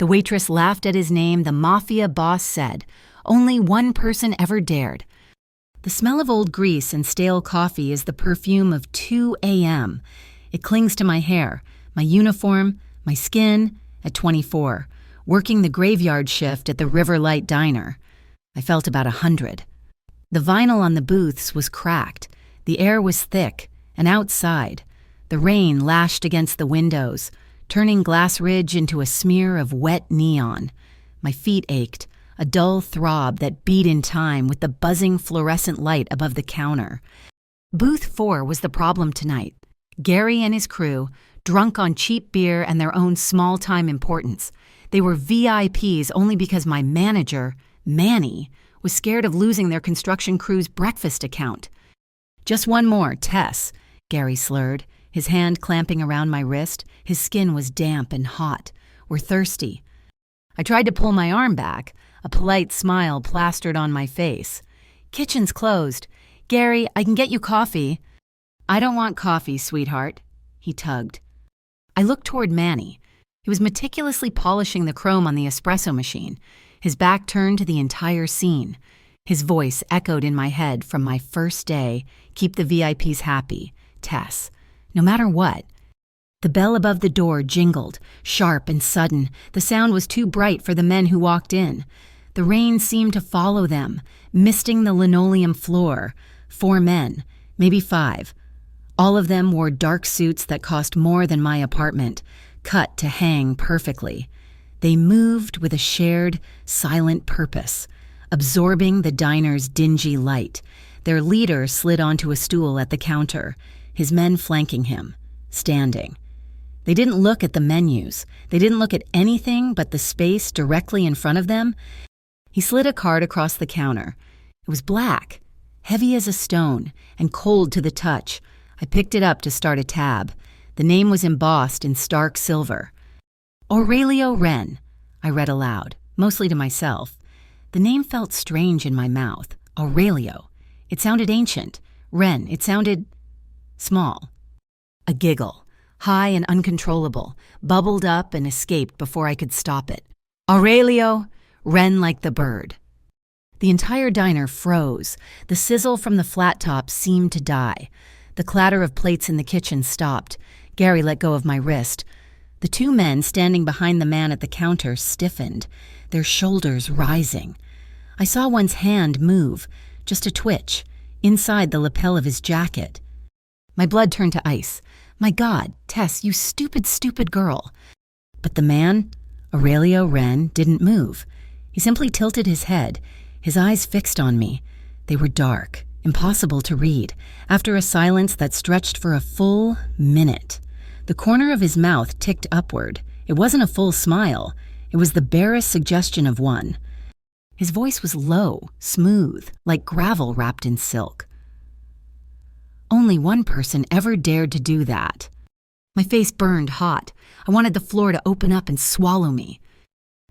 The waitress laughed at his name. The Mafia Boss said, "Only one person ever dared." The smell of old grease and stale coffee is the perfume of 2 a.m. It clings to my hair, my uniform, my skin at 24, working the graveyard shift at the Riverlight Diner. I felt about 100. The vinyl on the booths was cracked. The air was thick, and outside, the rain lashed against the windows, turning Glass Ridge into a smear of wet neon. My feet ached, a dull throb that beat in time with the buzzing fluorescent light above the counter. Booth 4 was the problem tonight. Gary and his crew, drunk on cheap beer and their own small-time importance. They were VIPs only because my manager, Manny, was scared of losing their construction crew's breakfast account. "Just one more, Tess," Gary slurred, his hand clamping around my wrist. His skin was damp and hot. "We're thirsty." I tried to pull my arm back, a polite smile plastered on my face. "Kitchen's closed. Gary, I can get you coffee." "I don't want coffee, sweetheart." He tugged. I looked toward Manny. He was meticulously polishing the chrome on the espresso machine, his back turned to the entire scene. His voice echoed in my head from my first day, "Keep the VIPs happy, Tess, no matter what." The bell above the door jingled, sharp and sudden. The sound was too bright for the men who walked in. The rain seemed to follow them, misting the linoleum floor. 4 men, maybe 5. All of them wore dark suits that cost more than my apartment, cut to hang perfectly. They moved with a shared, silent purpose, absorbing the diner's dingy light. Their leader slid onto a stool at the counter, his men flanking him, standing. They didn't look at the menus. They didn't look at anything but the space directly in front of them. He slid a card across the counter. It was black, heavy as a stone, and cold to the touch. I picked it up to start a tab. The name was embossed in stark silver. "Aurelio Wren," I read aloud, mostly to myself. The name felt strange in my mouth. Aurelio. It sounded ancient. Wren. It sounded small. A giggle, high and uncontrollable, bubbled up and escaped before I could stop it. "Aurelio, Wren like the bird." The entire diner froze. The sizzle from the flat top seemed to die. The clatter of plates in the kitchen stopped. Gary let go of my wrist. The 2 men standing behind the man at the counter stiffened, their shoulders rising. I saw one's hand move, just a twitch, inside the lapel of his jacket. My blood turned to ice. "My God, Tess, you stupid, stupid girl." But the man, Aurelio Wren, didn't move. He simply tilted his head, his eyes fixed on me. They were dark, impossible to read, after a silence that stretched for a full minute. The corner of his mouth ticked upward. It wasn't a full smile. It was the barest suggestion of one. His voice was low, smooth, like gravel wrapped in silk. "Only one person ever dared to do that." My face burned hot. I wanted the floor to open up and swallow me.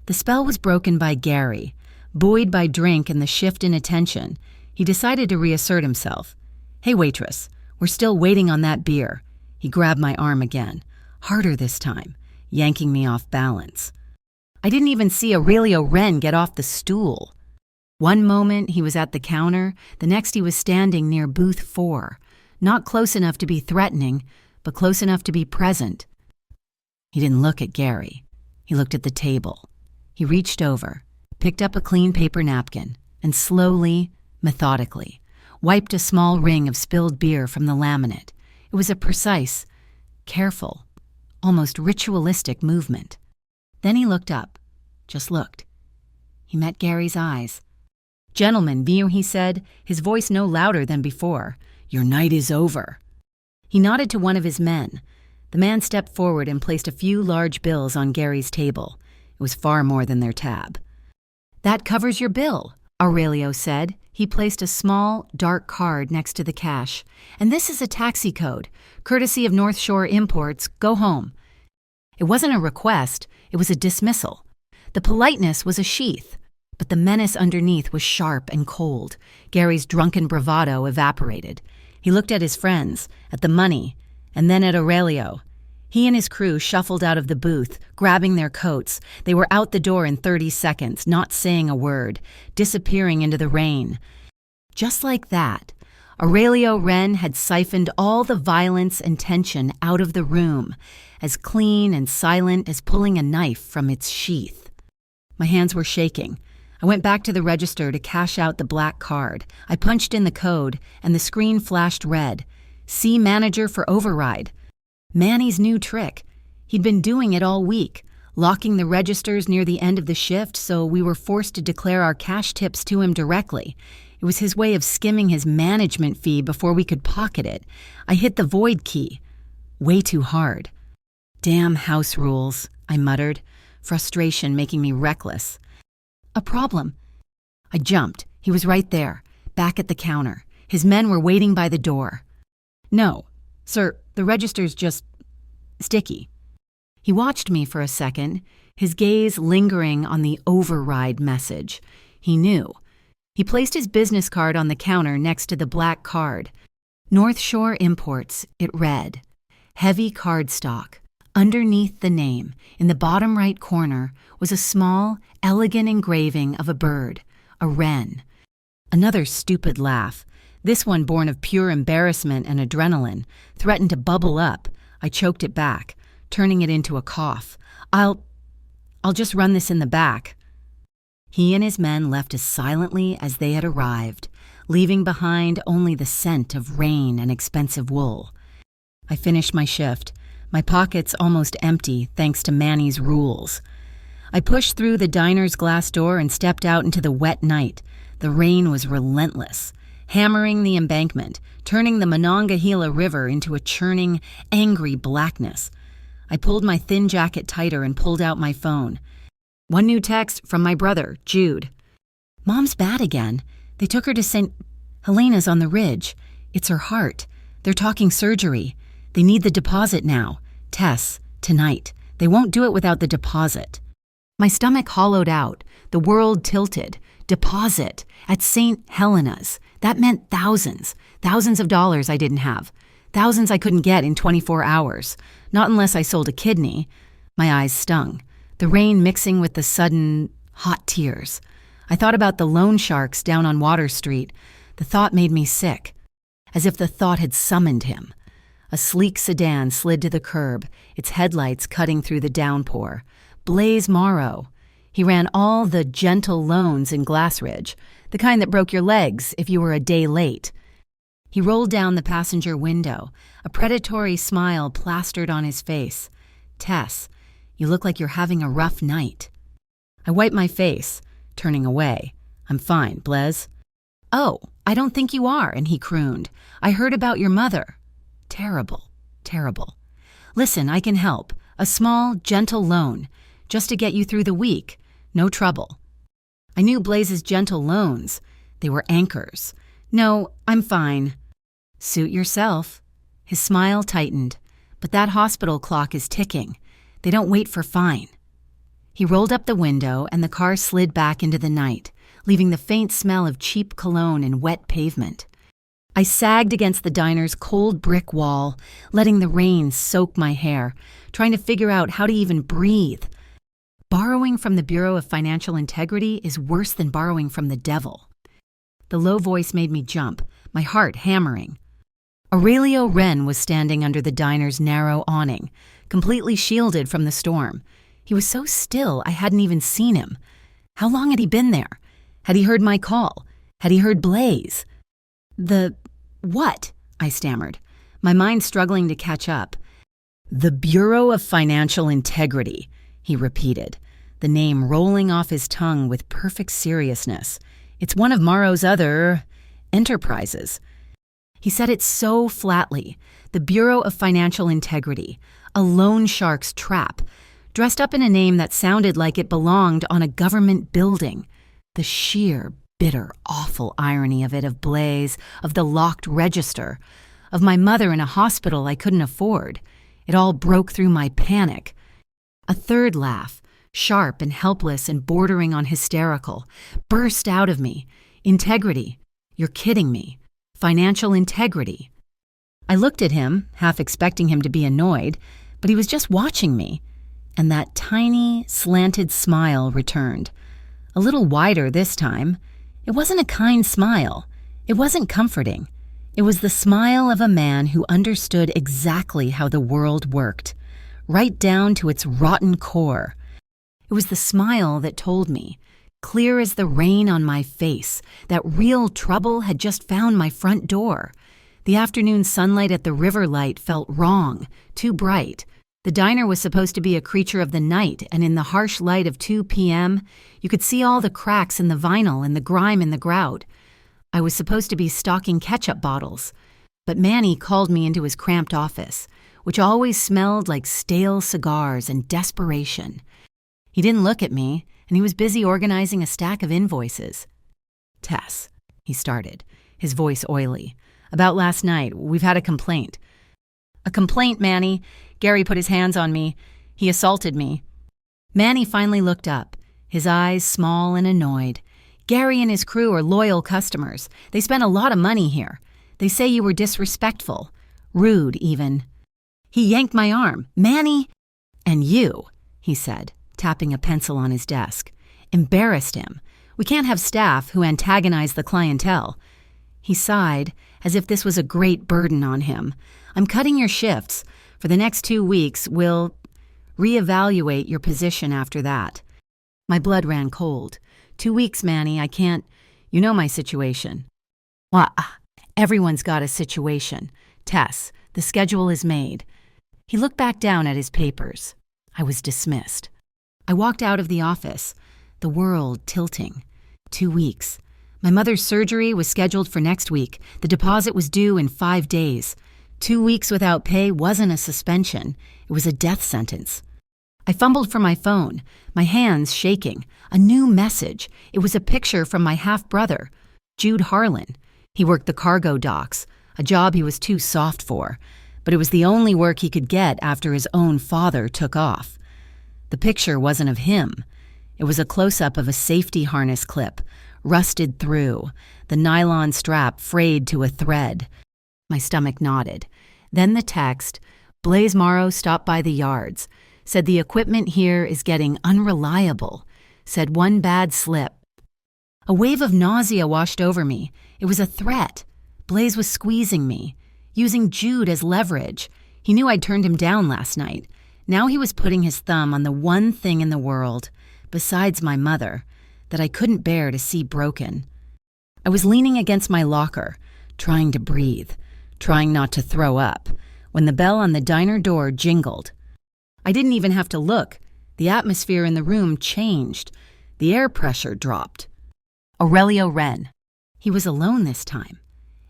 The spell was broken by Gary. Buoyed by drink and the shift in attention, he decided to reassert himself. "Hey, waitress, we're still waiting on that beer." He grabbed my arm again, harder this time, yanking me off balance. I didn't even see Aurelio Wren get off the stool. One moment he was at the counter, the next he was standing near booth 4, not close enough to be threatening, but close enough to be present. He didn't look at Gary. He looked at the table. He reached over, picked up a clean paper napkin, and slowly, methodically, wiped a small ring of spilled beer from the laminate. It was a precise, careful, almost ritualistic movement. Then he looked up, just looked. He met Gary's eyes. "Gentlemen, vieux," he said, his voice no louder than before. "Your night is over." He nodded to one of his men. The man stepped forward and placed a few large bills on Gary's table. It was far more than their tab. "That covers your bill," Aurelio said. He placed a small, dark card next to the cash. "And this is a taxi code, courtesy of North Shore Imports. Go home." It wasn't a request, it was a dismissal. The politeness was a sheath, but the menace underneath was sharp and cold. Gary's drunken bravado evaporated. He looked at his friends, at the money, and then at Aurelio. He and his crew shuffled out of the booth, grabbing their coats. They were out the door in 30 seconds, not saying a word, disappearing into the rain. Just like that, Aurelio Wren had siphoned all the violence and tension out of the room, as clean and silent as pulling a knife from its sheath. My hands were shaking. I went back to the register to cash out the black card. I punched in the code, and the screen flashed red. See manager for override. Manny's new trick. He'd been doing it all week, locking the registers near the end of the shift so we were forced to declare our cash tips to him directly. It was his way of skimming his management fee before we could pocket it. I hit the void key. Way too hard. Damn house rules, I muttered, frustration making me reckless. A problem. I jumped. He was right there, back at the counter. His men were waiting by the door. No, sir, the register's just sticky. He watched me for a second, his gaze lingering on the override message. He knew. He placed his business card on the counter next to the black card. North Shore Imports, it read. Heavy cardstock. Underneath the name, in the bottom right corner, was a small, elegant engraving of a bird, a wren. Another stupid laugh. This one born of pure embarrassment and adrenaline, threatened to bubble up. I choked it back, turning it into a cough. I'll just run this in the back. He and his men left as silently as they had arrived, leaving behind only the scent of rain and expensive wool. I finished my shift, my pockets almost empty thanks to Manny's rules. I pushed through the diner's glass door and stepped out into the wet night. The rain was relentless, hammering the embankment, turning the Monongahela River into a churning, angry blackness. I pulled my thin jacket tighter and pulled out my phone. One new text from my brother, Jude. Mom's bad again. They took her to St. Helena's on the Ridge. It's her heart. They're talking surgery. They need the deposit now. Tess, tonight. They won't do it without the deposit. My stomach hollowed out. The world tilted. Deposit. At St. Helena's. That meant thousands. Thousands of dollars I didn't have. Thousands I couldn't get in 24 hours. Not unless I sold a kidney. My eyes stung. The rain mixing with the sudden, hot tears. I thought about the loan sharks down on Water Street. The thought made me sick. As if the thought had summoned him. A sleek sedan slid to the curb, its headlights cutting through the downpour. Blaze Morrow. He ran all the gentle loans in Glassridge, the kind that broke your legs if you were a day late. He rolled down the passenger window, a predatory smile plastered on his face. Tess, you look like you're having a rough night. I wiped my face, turning away. I'm fine, Blaze. Oh, I don't think you are, and he crooned. I heard about your mother. Terrible, terrible. Listen, I can help. A small, gentle loan, just to get you through the week. No trouble. I knew Blaze's gentle loans. They were anchors. No, I'm fine. Suit yourself. His smile tightened. But that hospital clock is ticking. They don't wait for fine. He rolled up the window and the car slid back into the night, leaving the faint smell of cheap cologne and wet pavement. I sagged against the diner's cold brick wall, letting the rain soak my hair, trying to figure out how to even breathe. Borrowing from the Bureau of Financial Integrity is worse than borrowing from the devil. The low voice made me jump, my heart hammering. Aurelio Wren was standing under the diner's narrow awning, completely shielded from the storm. He was so still I hadn't even seen him. How long had he been there? Had he heard my call? Had he heard Blaze? What? I stammered, my mind struggling to catch up. The Bureau of Financial Integrity, he repeated, the name rolling off his tongue with perfect seriousness. It's one of Morrow's other enterprises. He said it so flatly. The Bureau of Financial Integrity, a loan shark's trap, dressed up in a name that sounded like it belonged on a government building. The sheer, bitter, awful irony of it, of Blaze, of the locked register, of my mother in a hospital I couldn't afford. It all broke through my panic. A third laugh, sharp and helpless and bordering on hysterical, burst out of me. Integrity. You're kidding me. Financial integrity. I looked at him, half expecting him to be annoyed, but he was just watching me, and that tiny, slanted smile returned. A little wider this time. It wasn't a kind smile. It wasn't comforting. It was the smile of a man who understood exactly how the world worked, right down to its rotten core. It was the smile that told me, clear as the rain on my face, that real trouble had just found my front door. The afternoon sunlight at the river light felt wrong, too bright. The diner was supposed to be a creature of the night, and in the harsh light of 2 p.m., you could see all the cracks in the vinyl and the grime in the grout. I was supposed to be stocking ketchup bottles, but Manny called me into his cramped office, which always smelled like stale cigars and desperation. He didn't look at me, and he was busy organizing a stack of invoices. "Tess," he started, his voice oily. "About last night, we've had a complaint." "A complaint, Manny." Gary put his hands on me. He assaulted me. Manny finally looked up, his eyes small and annoyed. "Gary and his crew are loyal customers. They spent a lot of money here. They say you were disrespectful, rude even." He yanked my arm. "Manny!" "And you," he said, tapping a pencil on his desk, "embarrassed him. We can't have staff who antagonize the clientele." He sighed, as if this was a great burden on him. "I'm cutting your shifts. For the next 2 weeks, we'll reevaluate your position after that." My blood ran cold. 2 weeks, Manny, I can't. You know my situation." "Well, everyone's got a situation. Tess, the schedule is made." He looked back down at his papers. I was dismissed. I walked out of the office, the world tilting. 2 weeks. My mother's surgery was scheduled for next week. The deposit was due in 5 days. 2 weeks without pay wasn't a suspension. It was a death sentence. I fumbled for my phone, my hands shaking. A new message. It was a picture from my half-brother, Jude Harlan. He worked the cargo docks, a job he was too soft for, but it was the only work he could get after his own father took off. The picture wasn't of him. It was a close-up of a safety harness clip, rusted through, the nylon strap frayed to a thread. My stomach knotted. Then the text, "Blaze Morrow stopped by the yards. Said the equipment here is getting unreliable. Said one bad slip." A wave of nausea washed over me. It was a threat. Blaze was squeezing me, using Jude as leverage. He knew I'd turned him down last night. Now he was putting his thumb on the one thing in the world, besides my mother, that I couldn't bear to see broken. I was leaning against my locker, trying to breathe, trying not to throw up, when the bell on the diner door jingled. I didn't even have to look. The atmosphere in the room changed. The air pressure dropped. Aurelio Wren. He was alone this time,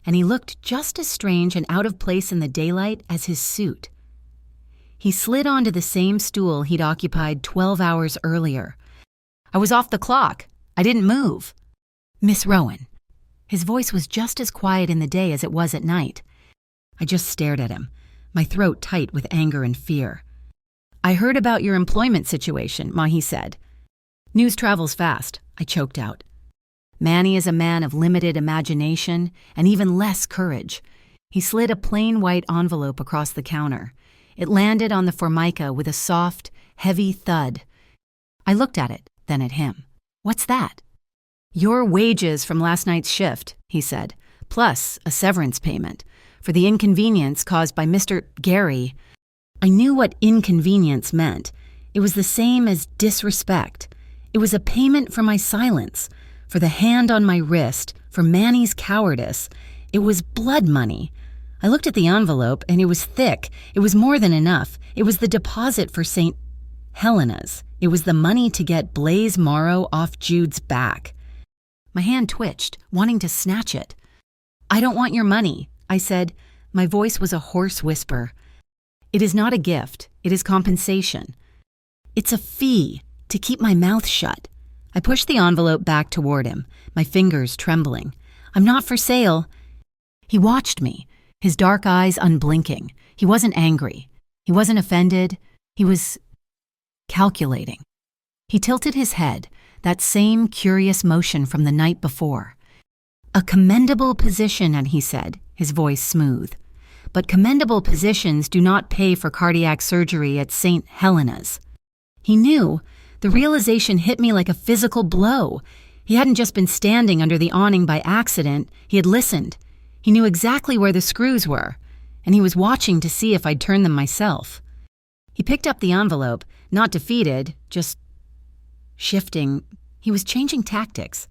and he looked just as strange and out of place in the daylight as his suit. He slid onto the same stool he'd occupied 12 hours earlier. "I was off the clock. I didn't move." "Miss Rowan." His voice was just as quiet in the day as it was at night. I just stared at him, my throat tight with anger and fear. "I heard about your employment situation," Mahi said. "News travels fast," I choked out. Manny is a man of limited imagination and even less courage. He slid a plain white envelope across the counter. It landed on the formica with a soft, heavy thud. I looked at it, then at him. "What's that?" "Your wages from last night's shift," he said, "plus a severance payment for the inconvenience caused by Mr. Gary." I knew what inconvenience meant. It was the same as disrespect. It was a payment for my silence, for the hand on my wrist, for Manny's cowardice. It was blood money. I looked at the envelope, and it was thick. It was more than enough. It was the deposit for St. Helena's. It was the money to get Blaze Morrow off Jude's back. My hand twitched, wanting to snatch it. "I don't want your money," I said. My voice was a hoarse whisper. "It is not a gift. It is compensation. It's a fee to keep my mouth shut." I pushed the envelope back toward him, my fingers trembling. "I'm not for sale." He watched me, his dark eyes unblinking. He wasn't angry. He wasn't offended. He was calculating. He tilted his head, that same curious motion from the night before. "A commendable position," and he said, his voice smooth. but commendable positions do not pay for cardiac surgery at St. Helena's. He knew. The realization hit me like a physical blow. He hadn't just been standing under the awning by accident, he had listened. He knew exactly where the screws were, and he was watching to see if I'd turn them myself. He picked up the envelope, not defeated, just shifting. He was changing tactics.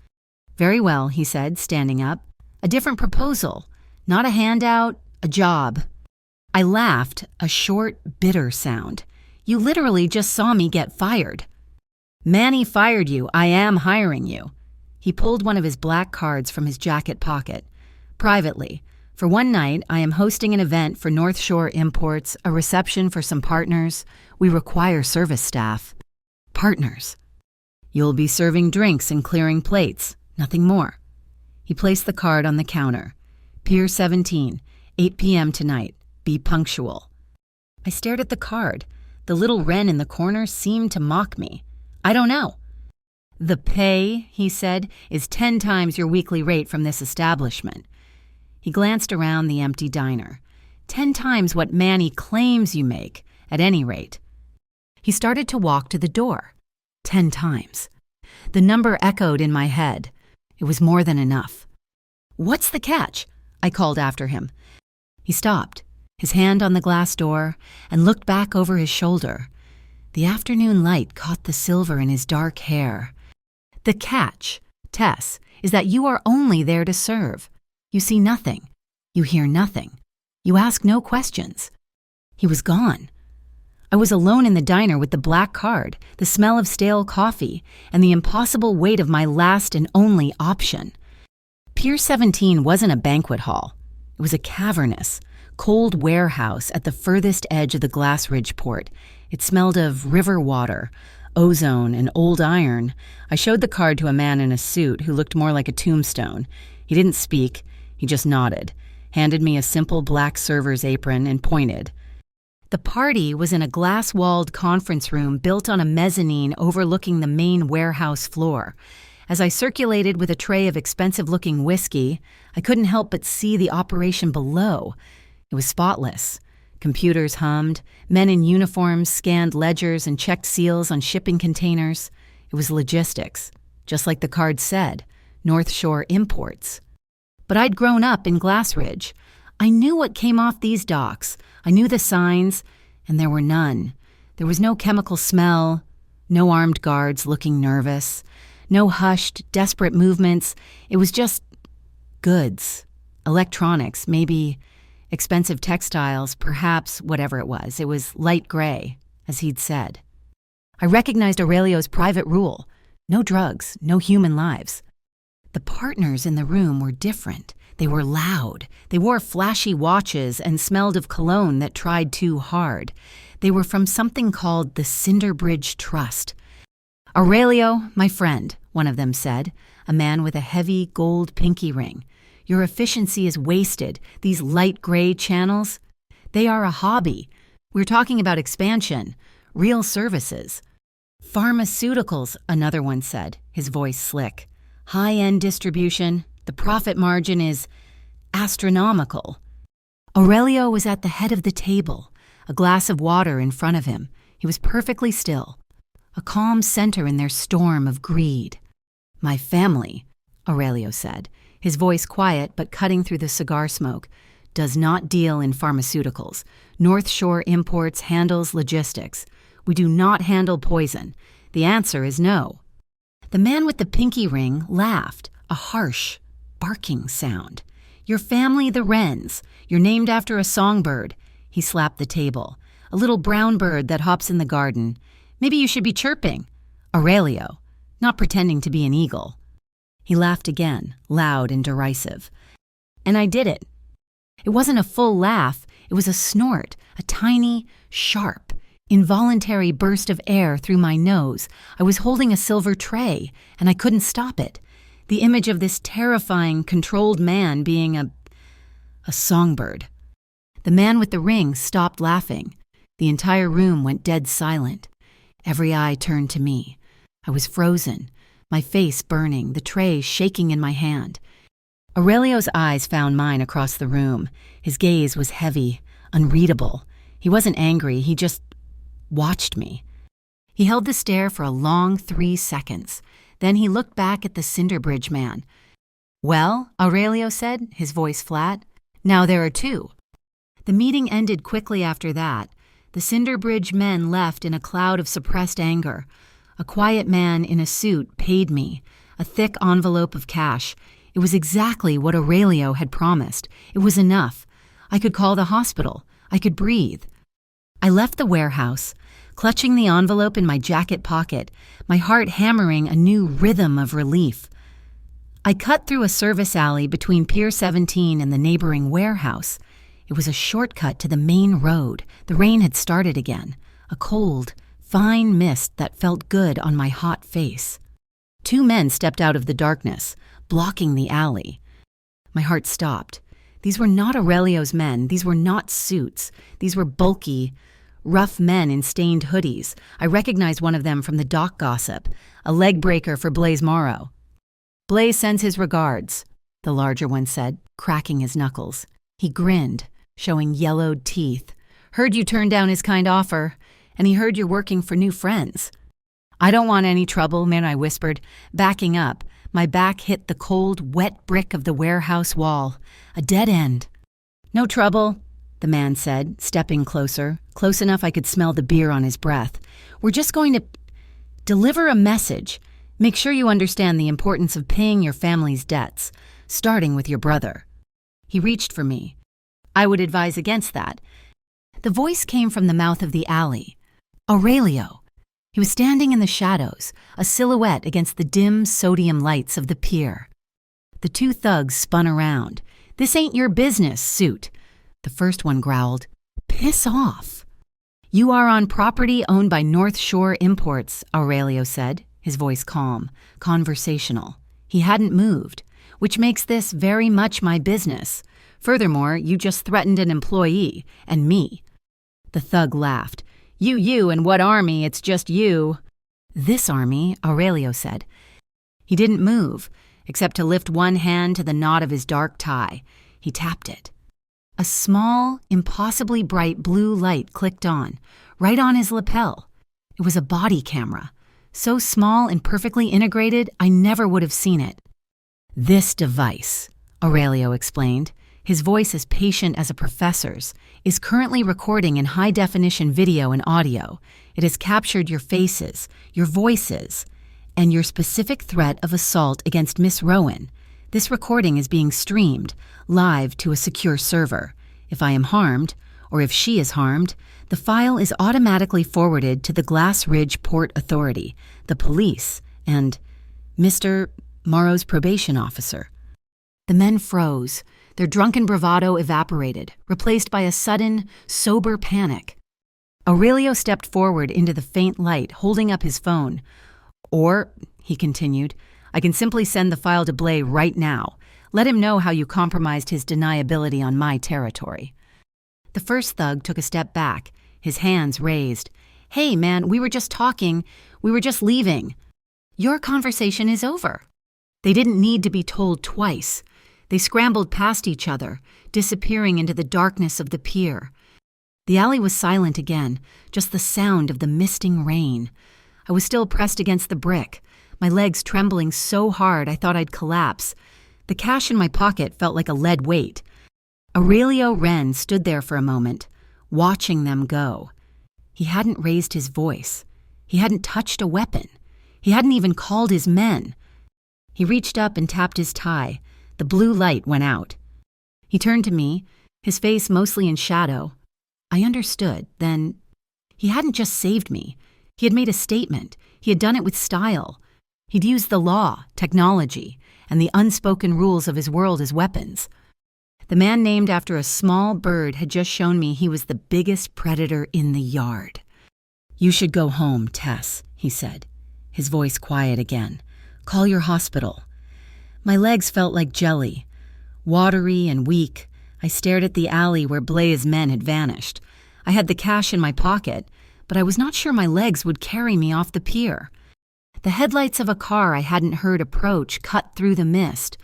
"Very well," he said, standing up. "A different proposal. Not a handout, a job." I laughed, a short, bitter sound. "You literally just saw me get fired." "Manny fired you. I am hiring you." He pulled one of his black cards from his jacket pocket. "Privately. For one night, I am hosting an event for North Shore Imports, a reception for some partners. We require service staff." "Partners?" "You'll be serving drinks and clearing plates. Nothing more." He placed the card on the counter. "Pier 17, 8 p.m. tonight. Be punctual." I stared at the card. The little wren in the corner seemed to mock me. "I don't know." "The pay," he said, "is 10 times your weekly rate from this establishment." He glanced around the empty diner. 10 times what Manny claims you make, at any rate. He started to walk to the door. 10 times. The number echoed in my head. It was more than enough. "What's the catch?" I called after him. He stopped, his hand on the glass door, and looked back over his shoulder. The afternoon light caught the silver in his dark hair. "The catch, Tess, is that you are only there to serve. You see nothing. You hear nothing. You ask no questions." He was gone. I was alone in the diner with the black card, the smell of stale coffee, and the impossible weight of my last and only option. Pier 17 wasn't a banquet hall. It was a cavernous, cold warehouse at the furthest edge of the Glass Ridge port. It smelled of river water, ozone, and old iron. I showed the card to a man in a suit who looked more like a tombstone. He didn't speak. He just nodded, handed me a simple black server's apron, and pointed. The party was in a glass-walled conference room built on a mezzanine overlooking the main warehouse floor. As I circulated with a tray of expensive-looking whiskey, I couldn't help but see the operation below. It was spotless. Computers hummed, men in uniforms scanned ledgers and checked seals on shipping containers. It was logistics, just like the card said, North Shore Imports. But I'd grown up in Glass Ridge. I knew what came off these docks. I knew the signs, and there were none. There was no chemical smell, no armed guards looking nervous, no hushed, desperate movements. It was just goods, electronics, maybe expensive textiles, perhaps whatever it was. It was light gray, as he'd said. I recognized Aurelio's private rule: no drugs, no human lives. The partners in the room were different. They were loud. They wore flashy watches and smelled of cologne that tried too hard. They were from something called the Cinderbridge Trust. "Aurelio, my friend," one of them said, a man with a heavy gold pinky ring. "Your efficiency is wasted. These light gray channels, they are a hobby. We're talking about expansion, real services." "Pharmaceuticals," another one said, his voice slick. "High-end distribution. The profit margin is astronomical." Aurelio was at the head of the table, a glass of water in front of him. He was perfectly still, a calm center in their storm of greed. "My family," Aurelio said, his voice quiet but cutting through the cigar smoke, "does not deal in pharmaceuticals. North Shore Imports handles logistics. We do not handle poison. The answer is no." The man with the pinky ring laughed, a harsh, barking sound. "Your family, the wrens. You're named after a songbird." He slapped the table. "A little brown bird that hops in the garden. Maybe you should be chirping. Aurelio, not pretending to be an eagle." He laughed again, loud and derisive. And I did it. It wasn't a full laugh. It was a snort, a tiny, sharp, involuntary burst of air through my nose. I was holding a silver tray, and I couldn't stop it. The image of this terrifying, controlled man being a songbird. The man with the ring stopped laughing. The entire room went dead silent. Every eye turned to me. I was frozen, my face burning, the tray shaking in my hand. Aurelio's eyes found mine across the room. His gaze was heavy, unreadable. He wasn't angry, he just watched me. He held the stare for a long 3 seconds. Then he looked back at the Cinderbridge man. "Well," Aurelio said, his voice flat, "now there are 2. The meeting ended quickly after that. The Cinderbridge men left in a cloud of suppressed anger. A quiet man in a suit paid me, a thick envelope of cash. It was exactly what Aurelio had promised. It was enough. I could call the hospital. I could breathe. I left the warehouse, clutching the envelope in my jacket pocket, my heart hammering a new rhythm of relief. I cut through a service alley between Pier 17 and the neighboring warehouse. It was a shortcut to the main road. The rain had started again, a cold, fine mist that felt good on my hot face. 2 men stepped out of the darkness, blocking the alley. My heart stopped. These were not Aurelio's men. These were not suits. These were bulky, rough men in stained hoodies. I recognized one of them from the dock gossip, a leg breaker for Blaise Morrow. "Blaise sends his regards," the larger one said, cracking his knuckles. He grinned, showing yellowed teeth. "Heard you turned down his kind offer, and he heard you're working for new friends." "I don't want any trouble," man, I whispered, backing up. My back hit the cold, wet brick of the warehouse wall. A dead end. "No trouble," the man said, stepping closer, close enough I could smell the beer on his breath. "We're just going to deliver a message. Make sure you understand the importance of paying your family's debts, starting with your brother." He reached for me. "I would advise against that." The voice came from the mouth of the alley. Aurelio. He was standing in the shadows, a silhouette against the dim sodium lights of the pier. The 2 thugs spun around. "This ain't your business, suit." The first one growled, "Piss off." "You are on property owned by North Shore Imports," Aurelio said, his voice calm, conversational. He hadn't moved, "which makes this very much my business. Furthermore, you just threatened an employee, and me." The thug laughed. You, and what army? It's just you." "This army," Aurelio said. He didn't move, except to lift one hand to the knot of his dark tie. He tapped it. A small, impossibly bright blue light clicked on, right on his lapel. It was a body camera, so small and perfectly integrated I never would have seen it. "This device," Aurelio explained, his voice as patient as a professor's, "is currently recording in high-definition video and audio. It has captured your faces, your voices, and your specific threat of assault against Miss Rowan. This recording is being streamed live to a secure server. If I am harmed, or if she is harmed, the file is automatically forwarded to the Glass Ridge Port Authority, the police, and Mr. Morrow's probation officer." The men froze. Their drunken bravado evaporated, replaced by a sudden, sober panic. Aurelio stepped forward into the faint light, holding up his phone. "Or," he continued, "I can simply send the file to Blaise right now. Let him know how you compromised his deniability on my territory." The first thug took a step back, his hands raised. "Hey, man, we were just talking. We were just leaving. Your conversation is over." They didn't need to be told twice. They scrambled past each other, disappearing into the darkness of the pier. The alley was silent again, just the sound of the misting rain. I was still pressed against the brick, my legs trembling so hard I thought I'd collapse. The cash in my pocket felt like a lead weight. Aurelio Wren stood there for a moment, watching them go. He hadn't raised his voice. He hadn't touched a weapon. He hadn't even called his men. He reached up and tapped his tie. The blue light went out. He turned to me, his face mostly in shadow. I understood, then. He hadn't just saved me. He had made a statement. He had done it with style. He'd used the law, technology, and the unspoken rules of his world as weapons. The man named after a small bird had just shown me he was the biggest predator in the yard. "You should go home, Tess," he said, his voice quiet again. "Call your hospital." My legs felt like jelly. Watery and weak, I stared at the alley where Blaise's men had vanished. I had the cash in my pocket, but I was not sure my legs would carry me off the pier. The headlights of a car I hadn't heard approach cut through the mist.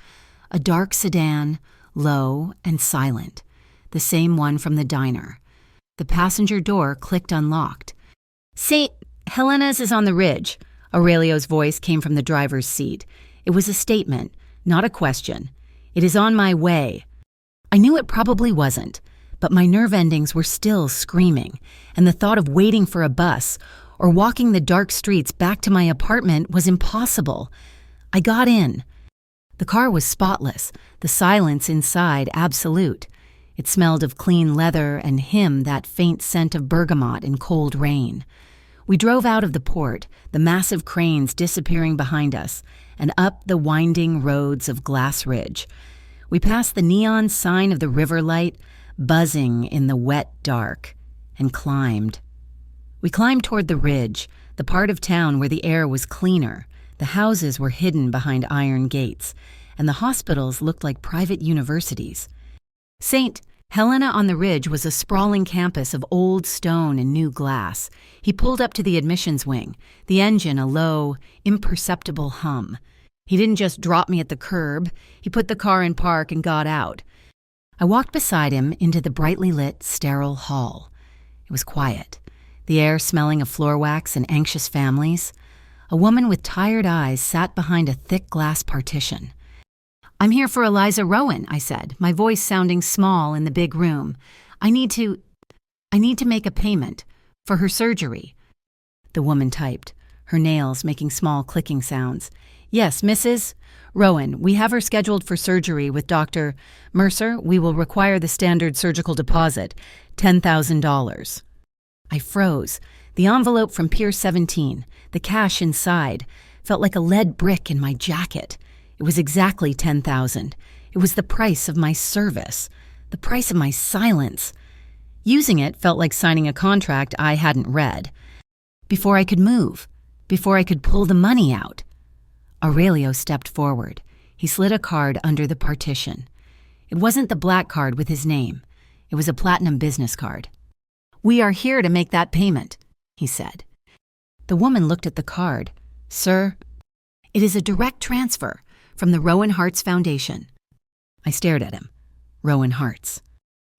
A dark sedan, low and silent, the same one from the diner. The passenger door clicked unlocked. "St. Helena's is on the ridge," Aurelio's voice came from the driver's seat. It was a statement, not a question. "It is on my way." I knew it probably wasn't, but my nerve endings were still screaming, and the thought of waiting for a bus or walking the dark streets back to my apartment was impossible. I got in. The car was spotless, the silence inside absolute. It smelled of clean leather and him that faint scent of bergamot in cold rain. We drove out of the port, the massive cranes disappearing behind us, and up the winding roads of Glass Ridge. We passed the neon sign of the river light, buzzing in the wet dark, and climbed. We climbed toward the ridge, the part of town where the air was cleaner. The houses were hidden behind iron gates, and the hospitals looked like private universities. St. Helena on the Ridge was a sprawling campus of old stone and new glass. He pulled up to the admissions wing, the engine a low, imperceptible hum. He didn't just drop me at the curb. He put the car in park and got out. I walked beside him into the brightly lit, sterile hall. It was quiet, the air smelling of floor wax and anxious families. A woman with tired eyes sat behind a thick glass partition. "I'm here for Eliza Rowan," I said, my voice sounding small in the big room. I need to make a payment for her surgery." The woman typed, her nails making small clicking sounds. "Yes, Mrs. Rowan, we have her scheduled for surgery with Dr. Mercer. We will require the standard surgical deposit, $10,000. I froze. The envelope from Pier 17, the cash inside, felt like a lead brick in my jacket. It was exactly $10,000. It was the price of my service, the price of my silence. Using it felt like signing a contract I hadn't read. Before I could move, before I could pull the money out. Aurelio stepped forward. He slid a card under the partition. It wasn't the black card with his name. It was a platinum business card. "We are here to make that payment," he said. The woman looked at the card. "Sir, it is a direct transfer from the Rowan Hearts Foundation." I stared at him. Rowan Hearts.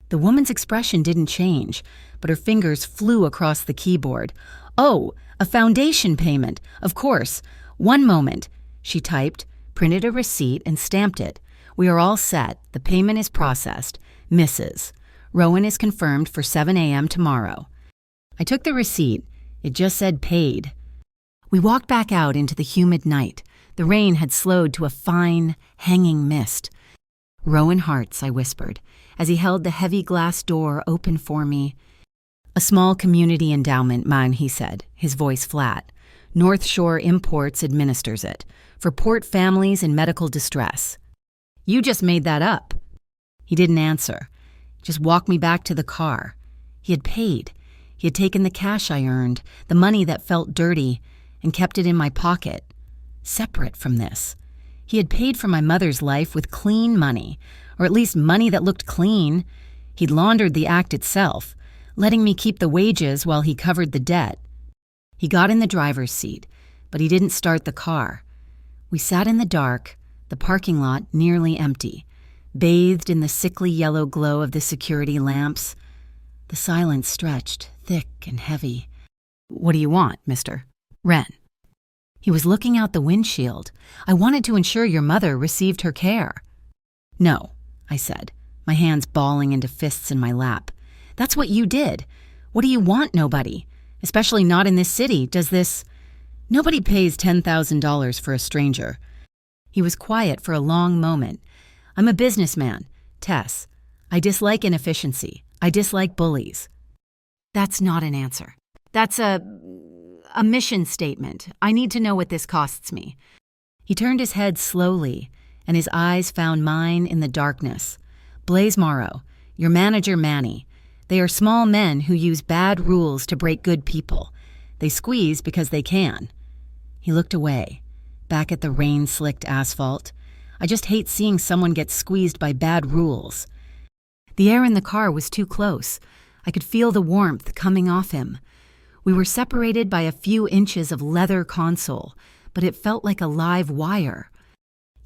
The woman's expression didn't change, but her fingers flew across the keyboard. "Oh, a foundation payment, of course. One moment." She typed, printed a receipt, and stamped it. "We are all set. The payment is processed. Mrs. Rowan is confirmed for 7 a.m. tomorrow." I took the receipt. It just said paid. We walked back out into the humid night. The rain had slowed to a fine, hanging mist. "Rowan Hearts," I whispered, as he held the heavy glass door open for me. "A small community endowment, man," he said, his voice flat. "North Shore Imports administers it, for port families in medical distress." "You just made that up." He didn't answer. Just walked me back to the car. He had paid. He had taken the cash I earned, the money that felt dirty, and kept it in my pocket. Separate from this. He had paid for my mother's life with clean money, or at least money that looked clean. He'd laundered the act itself, letting me keep the wages while he covered the debt. He got in the driver's seat, but he didn't start the car. We sat in the dark, the parking lot nearly empty, bathed in the sickly yellow glow of the security lamps. The silence stretched, thick and heavy. "What do you want, Mr. Wren?" He was looking out the windshield. "I wanted to ensure your mother received her care." "No," I said, my hands balling into fists in my lap. "That's what you did. What do you want, nobody? Especially not in this city, does this... Nobody pays $10,000 for a stranger." He was quiet for a long moment. "I'm a businessman, Tess. I dislike inefficiency. I dislike bullies." "That's not an answer. That's a mission statement. I need to know what this costs me." He turned his head slowly, and his eyes found mine in the darkness. "Blaze Morrow, your manager Manny. They are small men who use bad rules to break good people. They squeeze because they can." He looked away, back at the rain-slicked asphalt. I just hate seeing someone get squeezed by bad rules. The air in the car was too close. I could feel the warmth coming off him. We were separated by a few inches of leather console, but it felt like a live wire.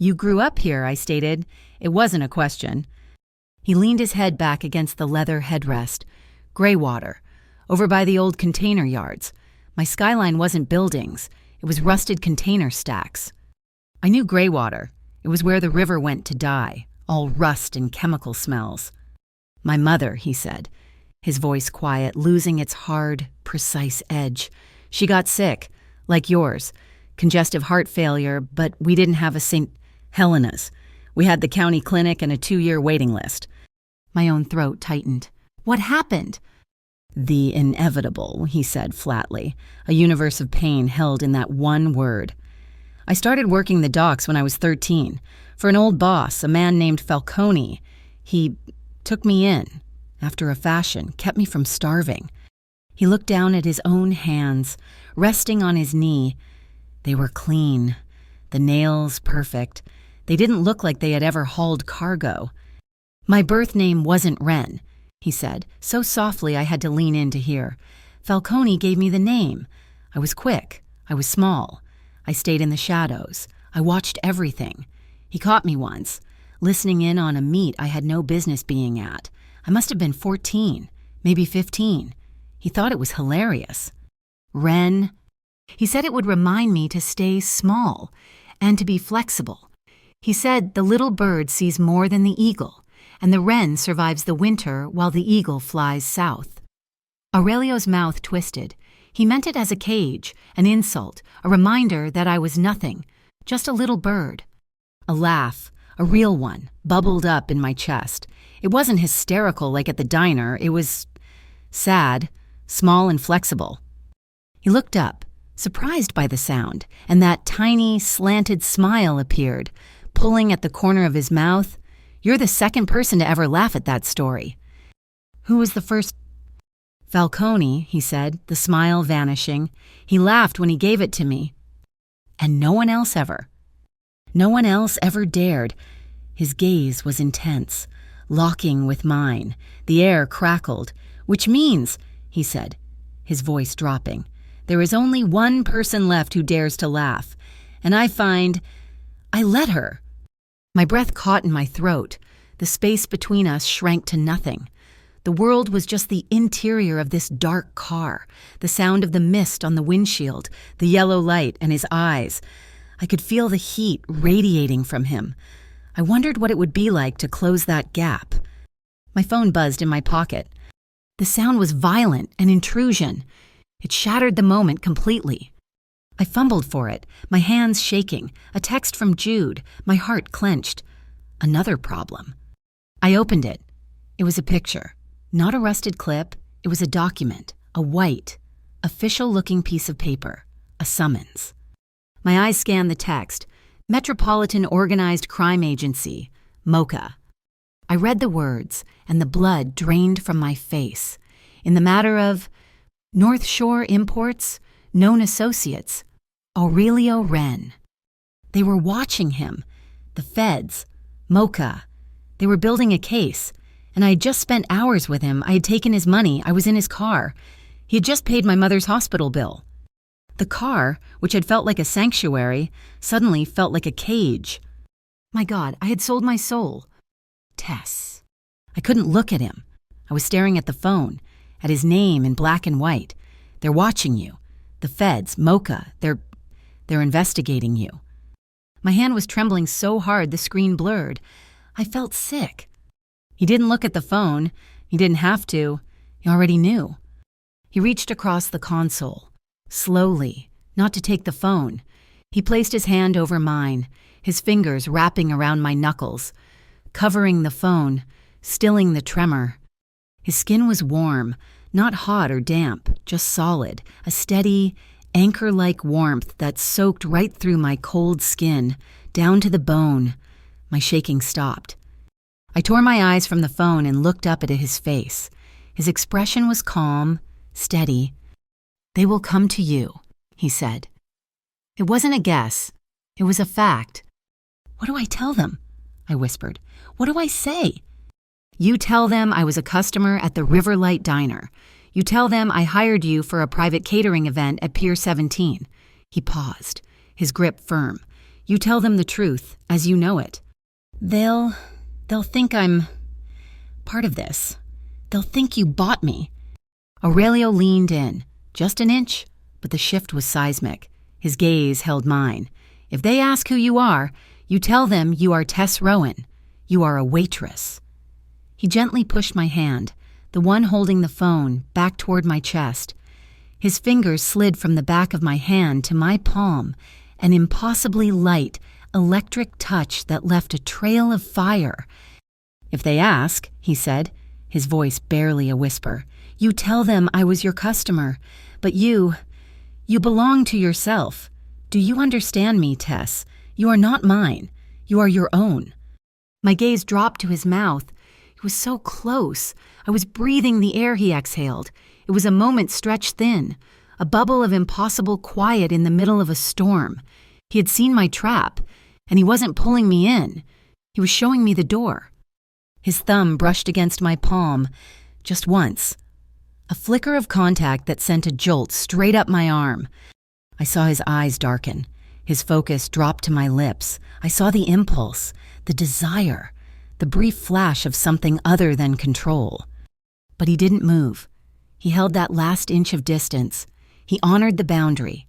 You grew up here, I stated. It wasn't a question. He leaned his head back against the leather headrest. Greywater, over by the old container yards. My skyline wasn't buildings. It was rusted container stacks. I knew Greywater. It was where the river went to die, all rust and chemical smells. My mother, he said, his voice quiet, losing its hard, precise edge. She got sick, like yours. Congestive heart failure, but we didn't have a St. Helena's. We had the county clinic and a 2-year waiting list. My own throat tightened. What happened? The inevitable, he said flatly, a universe of pain held in that one word. I started working the docks when I was 13, for an old boss, a man named Falcone. He took me in, after a fashion, kept me from starving. He looked down at his own hands, resting on his knee. They were clean, the nails perfect. They didn't look like they had ever hauled cargo. My birth name wasn't Wren, he said, so softly I had to lean in to hear. Falcone gave me the name. I was quick. I was small. I stayed in the shadows. I watched everything. He caught me once, listening in on a meet I had no business being at. I must have been 14, maybe 15. He thought it was hilarious. Wren. He said it would remind me to stay small and to be flexible. He said the little bird sees more than the eagle, and the wren survives the winter while the eagle flies south. Aurelio's mouth twisted. He meant it as a cage, an insult, a reminder that I was nothing, just a little bird. A laugh, a real one, bubbled up in my chest. It wasn't hysterical like at the diner. It was sad, small and flexible. He looked up, surprised by the sound, and that tiny, slanted smile appeared, pulling at the corner of his mouth. You're the second person to ever laugh at that story. Who was the first? Falcone, he said, the smile vanishing. He laughed when he gave it to me. And no one else ever. No one else ever dared. His gaze was intense, locking with mine. The air crackled. Which means, he said, his voice dropping, there is only one person left who dares to laugh. And I let her. My breath caught in my throat. The space between us shrank to nothing. The world was just the interior of this dark car, the sound of the mist on the windshield, the yellow light, and his eyes. I could feel the heat radiating from him. I wondered what it would be like to close that gap. My phone buzzed in my pocket. The sound was violent, an intrusion. It shattered the moment completely. I fumbled for it, my hands shaking, a text from Jude, my heart clenched. Another problem. I opened it. It was a picture. Not a rusted clip, it was a document, a white, official-looking piece of paper, a summons. My eyes scanned the text, Metropolitan Organized Crime Agency, MOCA. I read the words, and the blood drained from my face. In the matter of North Shore Imports, known associates, Aurelio Wren. They were watching him, the feds, MOCA. They were building a case. And I had just spent hours with him. I had taken his money. I was in his car. He had just paid my mother's hospital bill. The car, which had felt like a sanctuary, suddenly felt like a cage. My God, I had sold my soul. Tess. I couldn't look at him. I was staring at the phone, at his name in black and white. They're watching you. The feds, MOCA, they're investigating you. My hand was trembling so hard the screen blurred. I felt sick. He didn't look at the phone. He didn't have to. He already knew. He reached across the console, slowly, not to take the phone. He placed his hand over mine, his fingers wrapping around my knuckles, covering the phone, stilling the tremor. His skin was warm, not hot or damp, just solid, a steady, anchor-like warmth that soaked right through my cold skin, down to the bone. My shaking stopped. I tore my eyes from the phone and looked up at his face. His expression was calm, steady. They will come to you, he said. It wasn't a guess. It was a fact. What do I tell them? I whispered. What do I say? You tell them I was a customer at the Riverlight Diner. You tell them I hired you for a private catering event at Pier 17. He paused, his grip firm. You tell them the truth, as you know it. They'll think I'm part of this. They'll think you bought me." Aurelio leaned in, just an inch, but the shift was seismic. His gaze held mine. "If they ask who you are, you tell them you are Tess Rowan. You are a waitress." He gently pushed my hand, the one holding the phone, back toward my chest. His fingers slid from the back of my hand to my palm, an impossibly light, electric touch that left a trail of fire. "If they ask," he said, his voice barely a whisper, "you tell them I was your customer, but you belong to yourself. Do you understand me, Tess? You are not mine. You are your own." My gaze dropped to his mouth. It was so close. I was breathing the air he exhaled. It was a moment stretched thin, a bubble of impossible quiet in the middle of a storm. He had seen my trap, and he wasn't pulling me in. He was showing me the door. His thumb brushed against my palm, just once. A flicker of contact that sent a jolt straight up my arm. I saw his eyes darken. His focus dropped to my lips. I saw the impulse, the desire, the brief flash of something other than control. But he didn't move. He held that last inch of distance. He honored the boundary.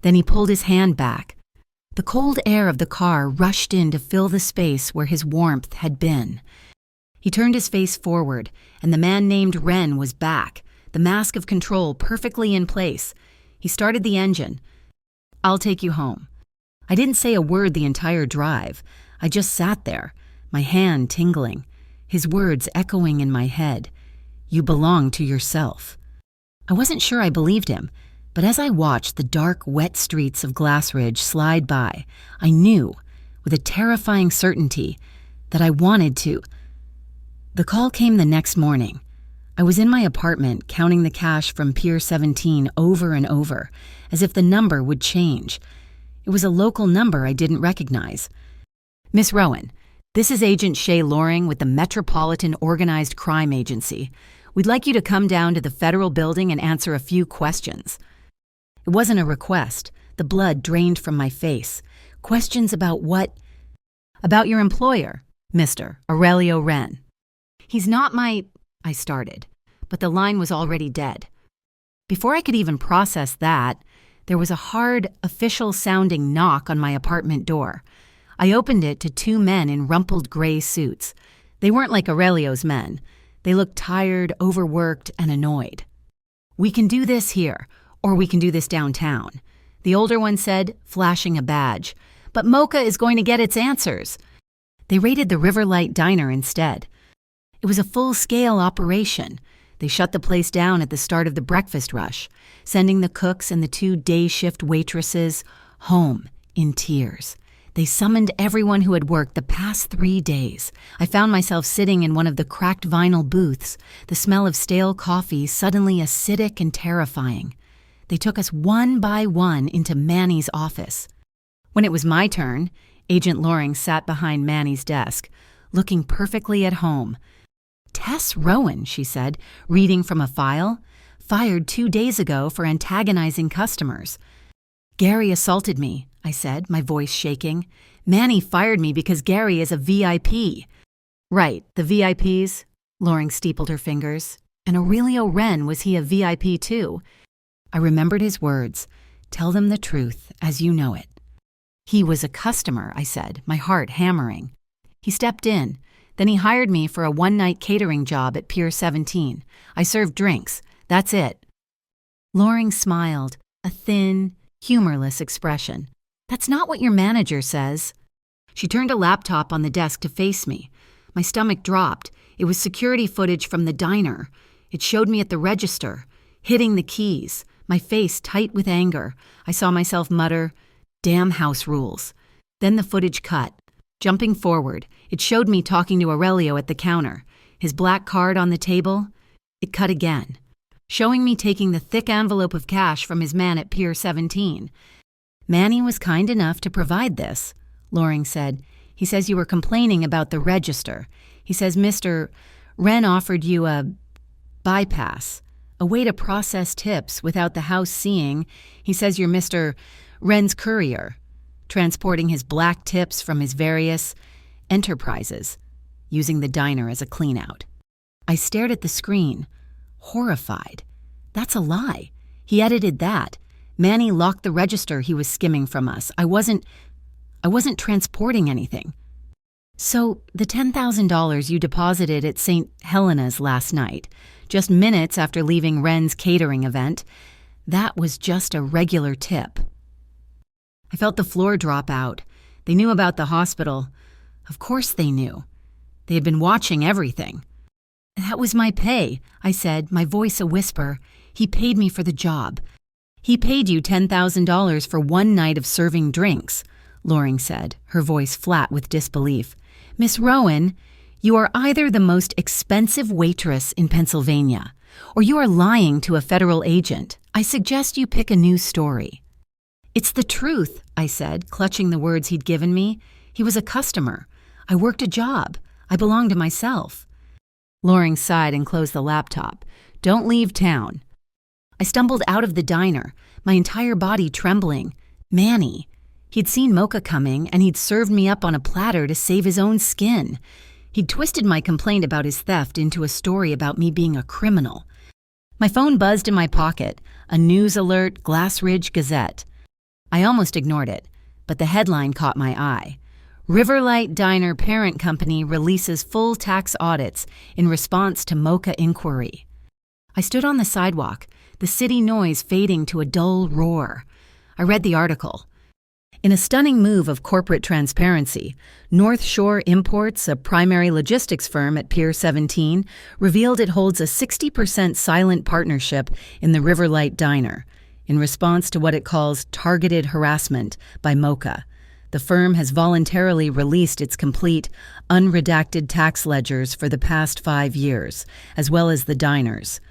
Then he pulled his hand back. The cold air of the car rushed in to fill the space where his warmth had been. He turned his face forward, and the man named Wren was back, the mask of control perfectly in place. He started the engine. "I'll take you home." I didn't say a word the entire drive. I just sat there, my hand tingling, his words echoing in my head. "You belong to yourself." I wasn't sure I believed him, but as I watched the dark, wet streets of Glass Ridge slide by, I knew, with a terrifying certainty, that I wanted to. The call came the next morning. I was in my apartment counting the cash from Pier 17 over and over, as if the number would change. It was a local number I didn't recognize. "Miss Rowan, this is Agent Shay Loring with the Metropolitan Organized Crime Agency. We'd like you to come down to the federal building and answer a few questions." It wasn't a request. The blood drained from my face. Questions about what? "About your employer, Mr. Aurelio Wren." "He's not my—" I started, but the line was already dead. Before I could even process that, there was a hard, official-sounding knock on my apartment door. I opened it to two men in rumpled gray suits. They weren't like Aurelio's men. They looked tired, overworked, and annoyed. "We can do this here, or we can do this downtown," the older one said, flashing a badge. "But Mocha is going to get its answers." They raided the Riverlight Diner instead. It was a full-scale operation. They shut the place down at the start of the breakfast rush, sending the cooks and the two day-shift waitresses home in tears. They summoned everyone who had worked the past 3 days. I found myself sitting in one of the cracked vinyl booths, the smell of stale coffee suddenly acidic and terrifying. They took us one by one into Manny's office. When it was my turn, Agent Loring sat behind Manny's desk, looking perfectly at home. "Tess Rowan," she said, reading from a file, "fired 2 days ago for antagonizing customers." "Gary assaulted me," I said, my voice shaking. "Manny fired me because Gary is a VIP." "Right, the VIPs," Loring steepled her fingers. "And Aurelio Wren, was he a VIP too?" I remembered his words. "Tell them the truth, as you know it." "He was a customer," I said, my heart hammering. "He stepped in. Then he hired me for a one-night catering job at Pier 17. I served drinks. That's it." Loring smiled, a thin, humorless expression. "That's not what your manager says." She turned a laptop on the desk to face me. My stomach dropped. It was security footage from the diner. It showed me at the register, hitting the keys, my face tight with anger. I saw myself mutter, "Damn house rules." Then the footage cut. Jumping forward, it showed me talking to Aurelio at the counter, his black card on the table. It cut again, showing me taking the thick envelope of cash from his man at Pier 17. "Manny was kind enough to provide this," Loring said. "He says you were complaining about the register. He says Mr. Wren offered you a bypass, a way to process tips without the house seeing. He says you're Mr. Wren's courier. transporting his black tips from his various enterprises, using the diner as a clean-out. I stared at the screen, horrified. That's a lie. He edited that. Manny locked the register he was skimming from us. I wasn't transporting anything. So, the $10,000 you deposited at St. Helena's last night, just minutes after leaving Wren's catering event, that was just a regular tip. I felt the floor drop out. They knew about the hospital. Of course they knew. They had been watching everything. That was my pay, I said, my voice a whisper. He paid me for the job. He paid you $10,000 for one night of serving drinks, Loring said, her voice flat with disbelief. Miss Rowan, you are either the most expensive waitress in Pennsylvania, or you are lying to a federal agent. I suggest you pick a new story. It's the truth, I said, clutching the words he'd given me. He was a customer. I worked a job. I belonged to myself. Loring sighed and closed the laptop. Don't leave town. I stumbled out of the diner, my entire body trembling. Manny. He'd seen Mocha coming, and he'd served me up on a platter to save his own skin. He'd twisted my complaint about his theft into a story about me being a criminal. My phone buzzed in my pocket, a news alert, Glass Ridge Gazette. I almost ignored it, but the headline caught my eye. Riverlight Diner parent company releases full tax audits in response to Mocha inquiry. I stood on the sidewalk, the city noise fading to a dull roar. I read the article. In a stunning move of corporate transparency, North Shore Imports, a primary logistics firm at Pier 17, revealed it holds a 60% silent partnership in the Riverlight Diner, in response to what it calls targeted harassment by Mocha. The firm has voluntarily released its complete, unredacted tax ledgers for the past 5 years, as well as the diners.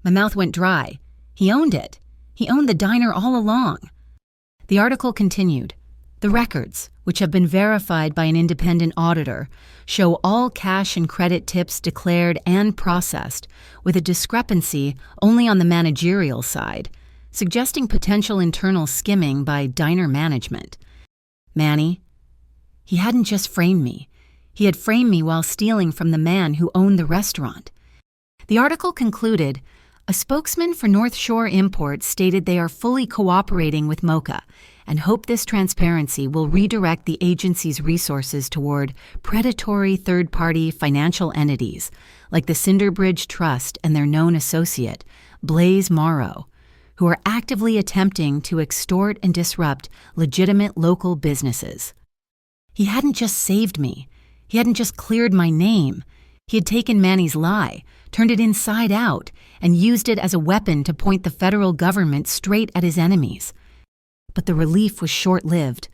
My mouth went dry. He owned it. He owned the diner all along. The article continued. The records, which have been verified by an independent auditor, show all cash and credit tips declared and processed, with a discrepancy only on the managerial side, suggesting potential internal skimming by diner management. Manny, he hadn't just framed me. He had framed me while stealing from the man who owned the restaurant. The article concluded, a spokesman for North Shore Imports stated they are fully cooperating with Mocha and hope this transparency will redirect the agency's resources toward predatory third-party financial entities like the Cinderbridge Trust and their known associate, Blaze Morrow, who are actively attempting to extort and disrupt legitimate local businesses. He hadn't just saved me. He hadn't just cleared my name. He had taken Manny's lie, turned it inside out, and used it as a weapon to point the federal government straight at his enemies. But the relief was short-lived.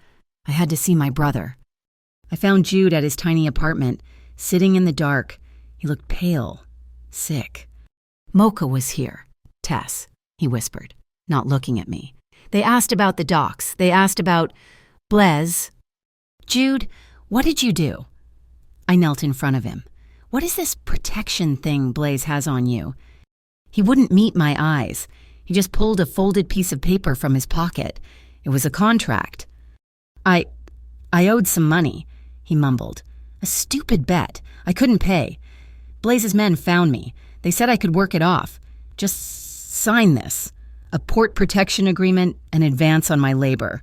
I had to see my brother. I found Jude at his tiny apartment, sitting in the dark. He looked pale, sick. Mocha was here. Tess, he whispered, not looking at me. They asked about the docs. They asked about Blaze. Jude, what did you do? I knelt in front of him. What is this protection thing Blaze has on you? He wouldn't meet my eyes. He just pulled a folded piece of paper from his pocket. It was a contract. I owed some money, he mumbled. A stupid bet. I couldn't pay. Blaze's men found me. They said I could work it off. Just sign this. A port protection agreement, an advance on my labor.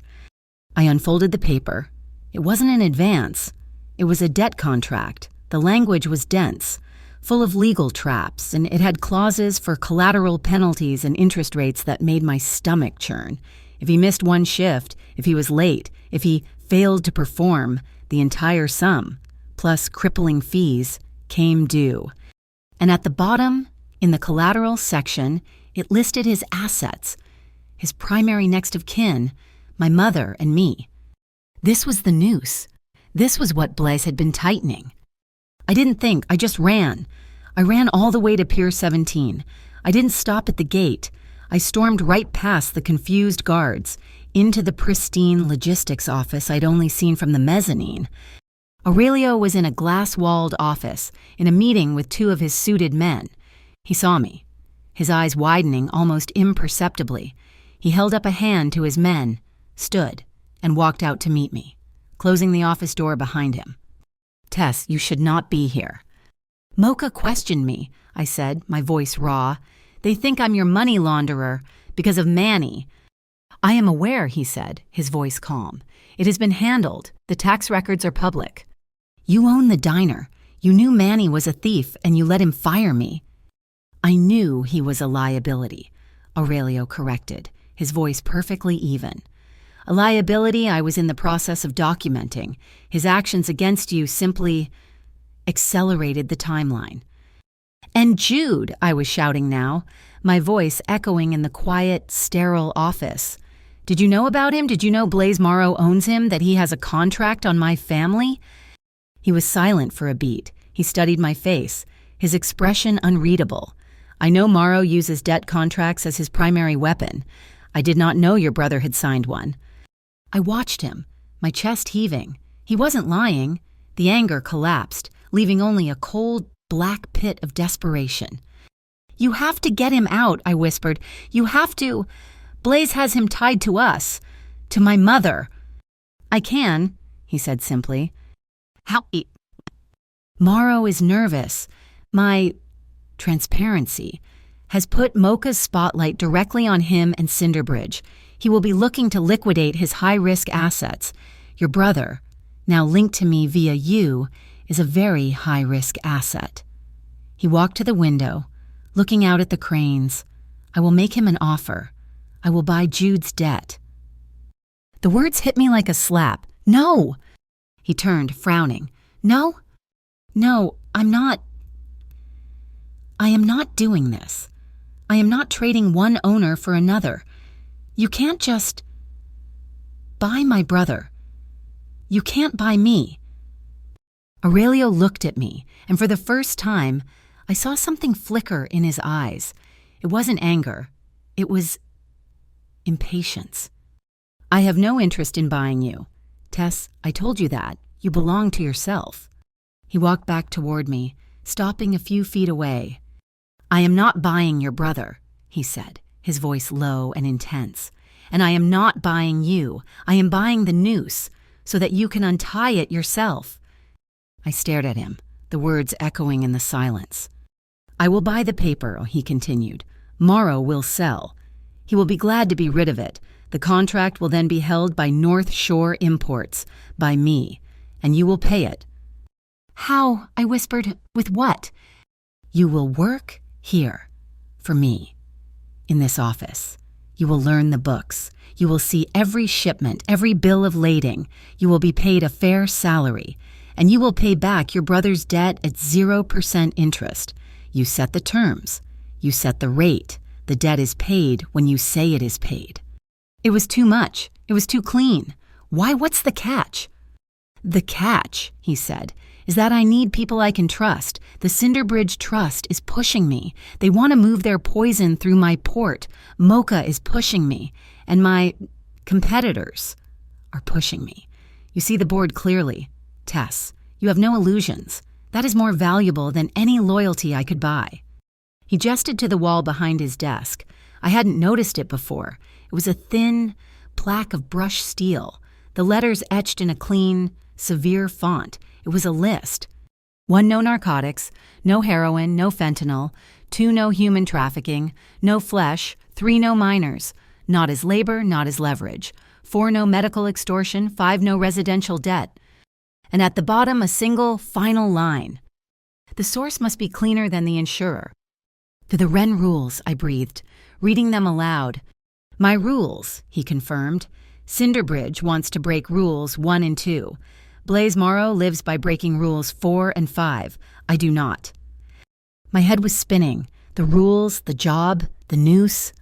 I unfolded the paper. It wasn't an advance. It was a debt contract. The language was dense, full of legal traps, and it had clauses for collateral penalties and interest rates that made my stomach churn. If he missed one shift, if he was late, if he failed to perform, the entire sum, plus crippling fees, came due. And at the bottom, in the collateral section, it listed his assets, his primary next of kin, my mother and me. This was the noose. This was what Blaze had been tightening. I didn't think, I just ran. I ran all the way to Pier 17. I didn't stop at the gate. I stormed right past the confused guards, into the pristine logistics office I'd only seen from the mezzanine. Aurelio was in a glass-walled office, in a meeting with 2 of his suited men. He saw me, his eyes widening almost imperceptibly. He held up a hand to his men, stood, and walked out to meet me, closing the office door behind him. Tess, you should not be here. Mocha questioned me, I said, my voice raw. They think I'm your money launderer because of Manny. I am aware, he said, his voice calm. It has been handled. The tax records are public. You own the diner. You knew Manny was a thief and you let him fire me. I knew he was a liability, Aurelio corrected, his voice perfectly even. A liability I was in the process of documenting. His actions against you simply accelerated the timeline. And Jude, I was shouting now, my voice echoing in the quiet, sterile office. Did you know about him? Did you know Blaze Morrow owns him, that he has a contract on my family? He was silent for a beat. He studied my face, his expression unreadable. I know Morrow uses debt contracts as his primary weapon. I did not know your brother had signed one. I watched him, my chest heaving. He wasn't lying. The anger collapsed, leaving only a cold, black pit of desperation. You have to get him out, I whispered. You have to. Blaze has him tied to us, to my mother. I can, he said simply. How? Morrow is nervous. My transparency has put Mocha's spotlight directly on him and Cinderbridge. He will be looking to liquidate his high-risk assets. Your brother, now linked to me via you, is a very high-risk asset. He walked to the window, looking out at the cranes. I will make him an offer. I will buy Jude's debt. The words hit me like a slap. No! He turned, frowning. No, I'm not. I am not doing this. I am not trading one owner for another. You can't just buy my brother. You can't buy me. Aurelio looked at me, and for the first time, I saw something flicker in his eyes. It wasn't anger. It was impatience. I have no interest in buying you. Tess, I told you that. You belong to yourself. He walked back toward me, stopping a few feet away. I am not buying your brother, he said, his voice low and intense. And I am not buying you. I am buying the noose, so that you can untie it yourself. I stared at him, the words echoing in the silence. I will buy the paper, he continued. Morrow will sell. He will be glad to be rid of it. The contract will then be held by North Shore Imports, by me, and you will pay it. How? I whispered. With what? You will work here, for me, in this office. You will learn the books. You will see every shipment, every bill of lading. You will be paid a fair salary, and you will pay back your brother's debt at 0% interest. You set the terms. You set the rate. The debt is paid when you say it is paid. It was too much. It was too clean. Why, what's the catch? The catch, he said, is that I need people I can trust. The Cinderbridge Trust is pushing me. They want to move their poison through my port. Mocha is pushing me. And my competitors are pushing me. You see the board clearly. Tess, you have no illusions. That is more valuable than any loyalty I could buy. He gestured to the wall behind his desk. I hadn't noticed it before. It was a thin plaque of brushed steel, the letters etched in a clean, severe font. It was a list. 1, no narcotics, no heroin, no fentanyl. 2, no human trafficking, no flesh. 3, no minors, not as labor, not as leverage. 4, no medical extortion. 5, no residential debt. And at the bottom, a single, final line. The source must be cleaner than the insurer. To the Wren rules, I breathed, reading them aloud. My rules, he confirmed. Cinderbridge wants to break rules 1 and 2. Blaze Morrow lives by breaking rules 4 and 5. I do not. My head was spinning. The rules, the job, the noose.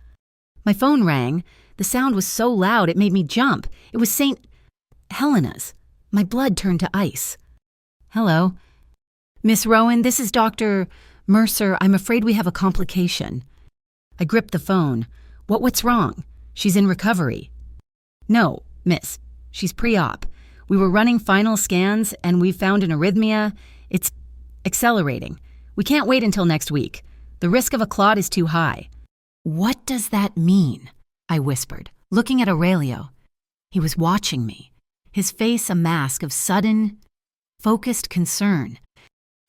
My phone rang. The sound was so loud it made me jump. It was St. Helena's. My blood turned to ice. Hello. Miss Rowan, this is Dr. Mercer. I'm afraid we have a complication. I gripped the phone. What's wrong? She's in recovery. No, miss. She's pre-op. We were running final scans and we found an arrhythmia. It's accelerating. We can't wait until next week. The risk of a clot is too high. What does that mean? I whispered, looking at Aurelio. He was watching me, his face a mask of sudden, focused concern.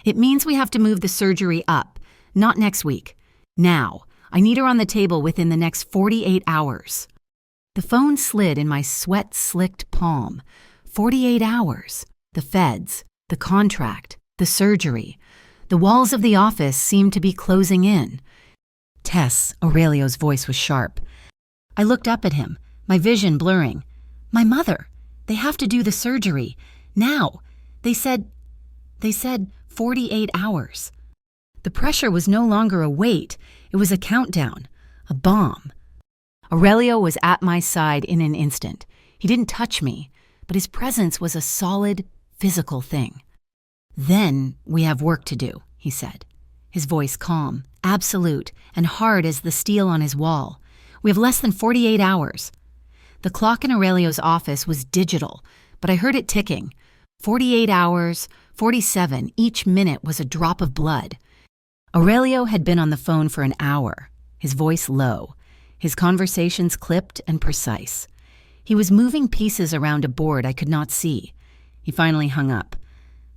"It means we have to move the surgery up, not next week. Now, I need her on the table within the next 48 hours. The phone slid in my sweat-slicked palm. 48 hours. The feds, the contract, the surgery. The walls of the office seemed to be closing in. "Tess," Aurelio's voice was sharp. I looked up at him, my vision blurring. "My mother. They have to do the surgery. Now. They said 48 hours. The pressure was no longer a weight. It was a countdown. A bomb. Aurelio was at my side in an instant. He didn't touch me, but his presence was a solid, physical thing. "Then we have work to do," he said, his voice calm, absolute, and hard as the steel on his wall. "We have less than 48 hours. The clock in Aurelio's office was digital, but I heard it ticking. 48 hours, 47, each minute was a drop of blood. Aurelio had been on the phone for an hour, his voice low, his conversations clipped and precise. He was moving pieces around a board I could not see. He finally hung up.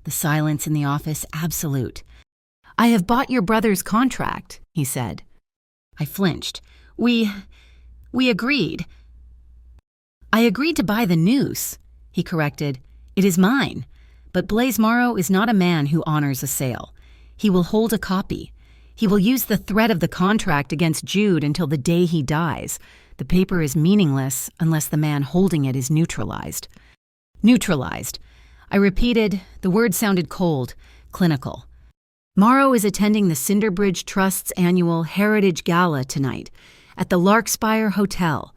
The silence in the office absolute. "I have bought your brother's contract," he said. I flinched. We agreed." "I agreed to buy the noose," he corrected. "It is mine. But Blaze Morrow is not a man who honors a sale. He will hold a copy. He will use the threat of the contract against Jude until the day he dies. The paper is meaningless unless the man holding it is neutralized." Neutralized. I repeated. The word sounded cold, clinical. "Morrow is attending the Cinderbridge Trust's annual Heritage Gala tonight at the Larkspire Hotel."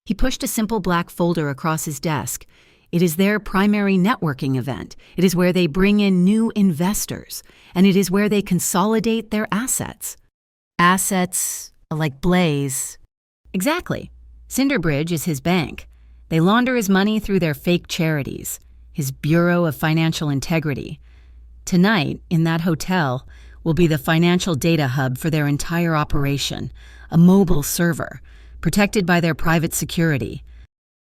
He pushed a simple black folder across his desk. "It is their primary networking event. It is where they bring in new investors, and it is where they consolidate their assets." "Assets like Blaze." "Exactly. Cinderbridge is his bank. They launder his money through their fake charities, his Bureau of Financial Integrity. Tonight, in that hotel, will be the financial data hub for their entire operation, a mobile server, protected by their private security."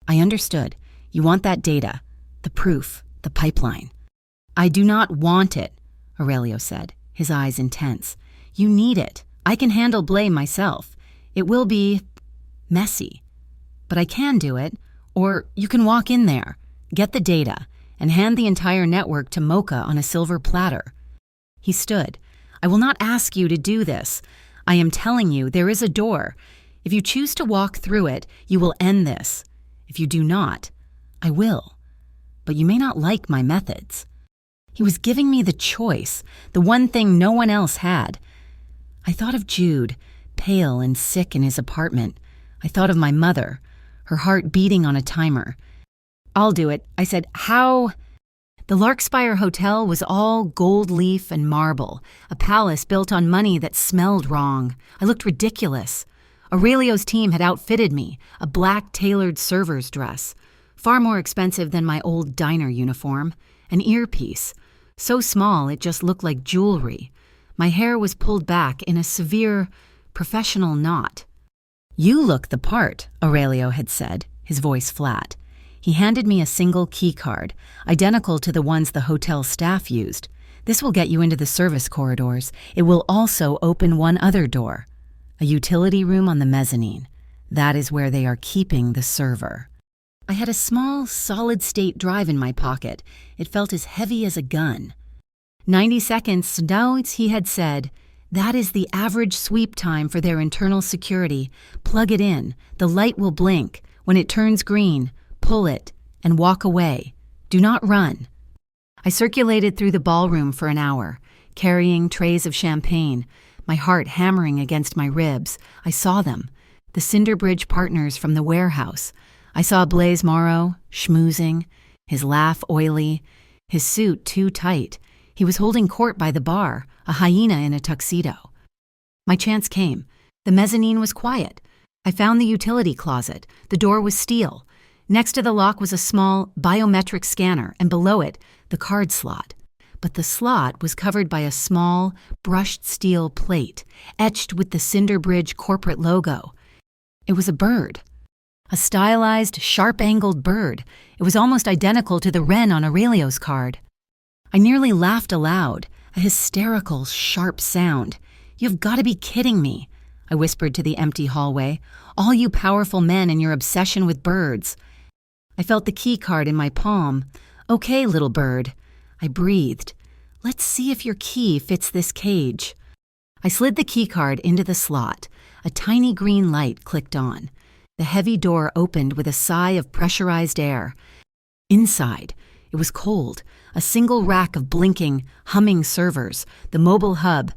I understood. "You want that data, the proof, the pipeline." "I do not want it," Aurelio said, his eyes intense. "You need it. I can handle blame myself. It will be messy. But I can do it, or you can walk in there, get the data, and hand the entire network to Mocha on a silver platter." He stood. "I will not ask you to do this. I am telling you there is a door. If you choose to walk through it, you will end this. If you do not, I will. But you may not like my methods." He was giving me the choice, the one thing no one else had. I thought of Jude, pale and sick in his apartment. I thought of my mother, her heart beating on a timer. "I'll do it," I said. "How?" The Larkspire Hotel was all gold leaf and marble, a palace built on money that smelled wrong. I looked ridiculous. Aurelio's team had outfitted me, a black tailored server's dress, far more expensive than my old diner uniform, an earpiece, so small it just looked like jewelry. My hair was pulled back in a severe, professional knot. "You look the part," Aurelio had said, his voice flat. He handed me a single key card, identical to the ones the hotel staff used. "This will get you into the service corridors. It will also open one other door. A utility room on the mezzanine. That is where they are keeping the server." I had a small, solid-state drive in my pocket. It felt as heavy as a gun. 90 seconds, he had said. "That is the average sweep time for their internal security. Plug it in. The light will blink. When it turns green, pull it, and walk away. Do not run." I circulated through the ballroom for an hour, carrying trays of champagne, my heart hammering against my ribs. I saw them, the Cinderbridge partners from the warehouse. I saw Blaze Morrow, schmoozing, his laugh oily, his suit too tight. He was holding court by the bar, a hyena in a tuxedo. My chance came. The mezzanine was quiet. I found the utility closet. The door was steel. Next to the lock was a small biometric scanner, and below it, the card slot. But the slot was covered by a small, brushed steel plate, etched with the Cinderbridge corporate logo. It was a bird. A stylized, sharp-angled bird. It was almost identical to the wren on Aurelio's card. I nearly laughed aloud, a hysterical, sharp sound. "You've got to be kidding me," I whispered to the empty hallway. "All you powerful men and your obsession with birds." I felt the key card in my palm. "Okay, little bird." I breathed. "Let's see if your key fits this cage." I slid the key card into the slot. A tiny green light clicked on. The heavy door opened with a sigh of pressurized air. Inside, it was cold, a single rack of blinking, humming servers, the mobile hub.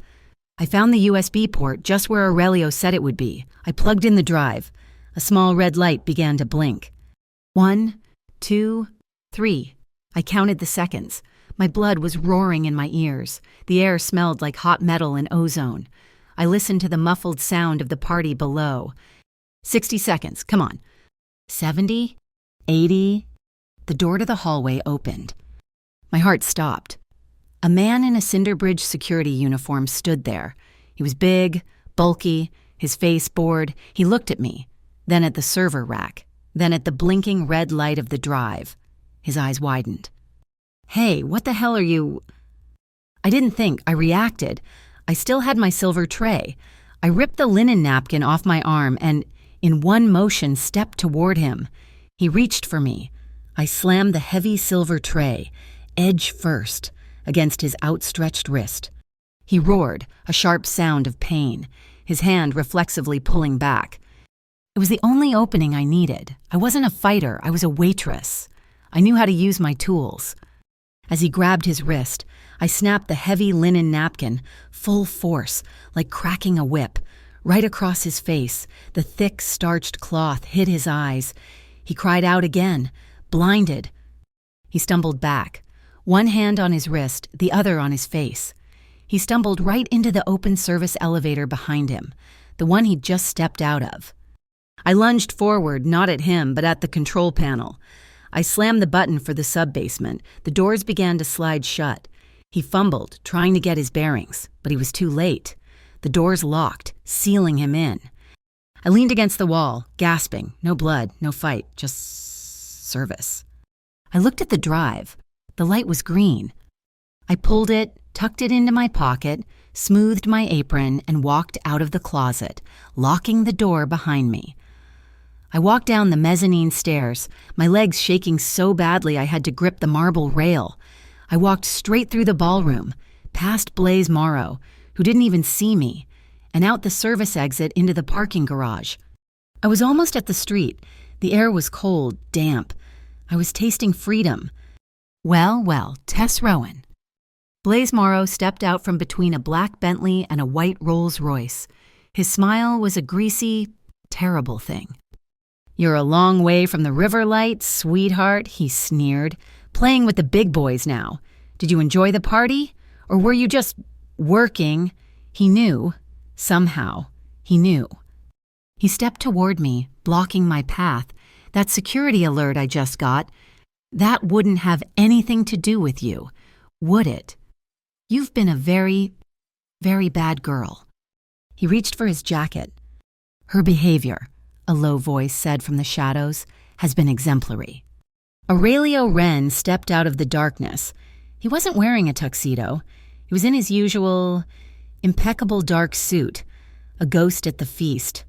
I found the USB port just where Aurelio said it would be. I plugged in the drive. A small red light began to blink. 1, 2, 3. I counted the seconds. My blood was roaring in my ears. The air smelled like hot metal and ozone. I listened to the muffled sound of the party below. 60 seconds, come on. 70, 80. The door to the hallway opened. My heart stopped. A man in a Cinderbridge security uniform stood there. He was big, bulky, his face bored. He looked at me, then at the server rack, then at the blinking red light of the drive. His eyes widened. "Hey, what the hell are you—" I didn't think, I reacted. I still had my silver tray. I ripped the linen napkin off my arm and, in one motion, stepped toward him. He reached for me. I slammed the heavy silver tray, edge first, against his outstretched wrist. He roared, a sharp sound of pain, his hand reflexively pulling back. It was the only opening I needed. I wasn't a fighter, I was a waitress. I knew how to use my tools. As he grabbed his wrist, I snapped the heavy linen napkin, full force, like cracking a whip, right across his face. The thick, starched cloth hid his eyes. He cried out again, blinded. He stumbled back, one hand on his wrist, the other on his face. He stumbled right into the open service elevator behind him, the one he'd just stepped out of. I lunged forward, not at him, but at the control panel. I slammed the button for the sub-basement. The doors began to slide shut. He fumbled, trying to get his bearings, but he was too late. The doors locked, sealing him in. I leaned against the wall, gasping. No blood, no fight, just service. I looked at the drive. The light was green. I pulled it, tucked it into my pocket, smoothed my apron, and walked out of the closet, locking the door behind me. I walked down the mezzanine stairs, my legs shaking so badly I had to grip the marble rail. I walked straight through the ballroom, past Blaze Morrow, who didn't even see me, and out the service exit into the parking garage. I was almost at the street. The air was cold, damp. I was tasting freedom. Well, Tess Rowan. Blaze Morrow stepped out from between a black Bentley and a white Rolls-Royce. His smile was a greasy, terrible thing. "You're a long way from the river light, sweetheart," he sneered. "Playing with the big boys now. Did you enjoy the party? Or were you just working?" He knew. Somehow, he knew. He stepped toward me, blocking my path. "That security alert I just got, that wouldn't have anything to do with you, would it? You've been a very, very bad girl." He reached for his jacket. "Her behavior," a low voice said from the shadows, "has been exemplary." Aurelio Wren stepped out of the darkness. He wasn't wearing a tuxedo. He was in his usual, impeccable dark suit, a ghost at the feast.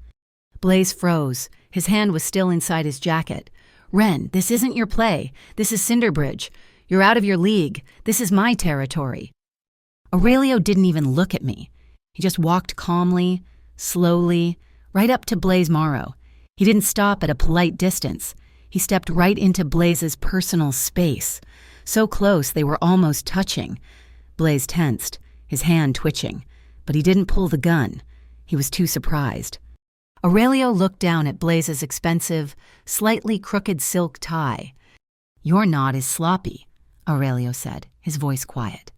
Blaze froze. His hand was still inside his jacket. "Wren, this isn't your play. This is Cinderbridge. You're out of your league. This is my territory." Aurelio didn't even look at me. He just walked calmly, slowly, right up to Blaze Morrow. He didn't stop at a polite distance. He stepped right into Blaze's personal space. So close they were almost touching. Blaze tensed, his hand twitching, but he didn't pull the gun. He was too surprised. Aurelio looked down at Blaze's expensive, slightly crooked silk tie. "Your knot is sloppy," Aurelio said, his voice quiet.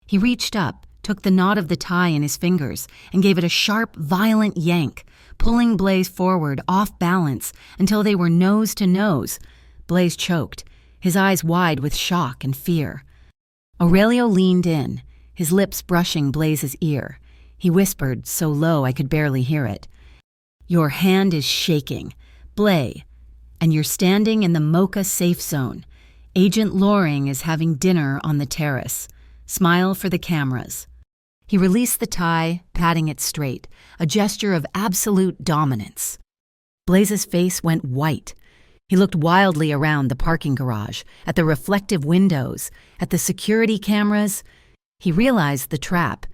He reached up, took the knot of the tie in his fingers, and gave it a sharp, violent yank, pulling Blaze forward, off balance, until they were nose to nose. Blaze choked, his eyes wide with shock and fear. Aurelio leaned in, his lips brushing Blaze's ear. He whispered, so low I could barely hear it. "Your hand is shaking. and you're standing in the Mocha safe zone. Agent Loring is having dinner on the terrace. Smile for the cameras." He released the tie, patting it straight, a gesture of absolute dominance. Blaze's face went white. He looked wildly around the parking garage, at the reflective windows, at the security cameras. He realized the trap.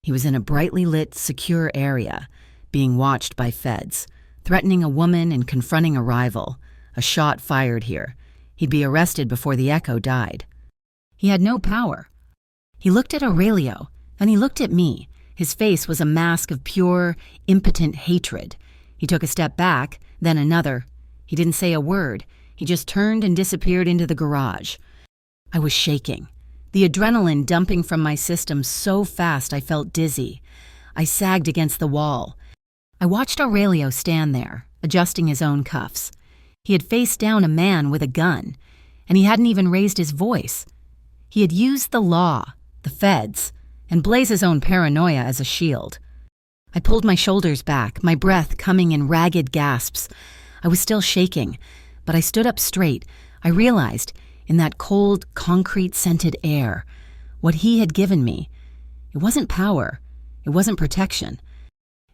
He was in a brightly lit, secure area, being watched by feds, threatening a woman and confronting a rival. A shot fired here. He'd be arrested before the echo died. He had no power. He looked at Aurelio, and he looked at me. His face was a mask of pure, impotent hatred. He took a step back, then another. He didn't say a word. He just turned and disappeared into the garage. I was shaking, the adrenaline dumping from my system so fast I felt dizzy. I sagged against the wall. I watched Aurelio stand there, adjusting his own cuffs. He had faced down a man with a gun, and he hadn't even raised his voice. He had used the law, the feds, and Blaze's own paranoia as a shield. I pulled my shoulders back, my breath coming in ragged gasps. I was still shaking, but I stood up straight. I realized, in that cold, concrete-scented air, what he had given me. It wasn't power. It wasn't protection.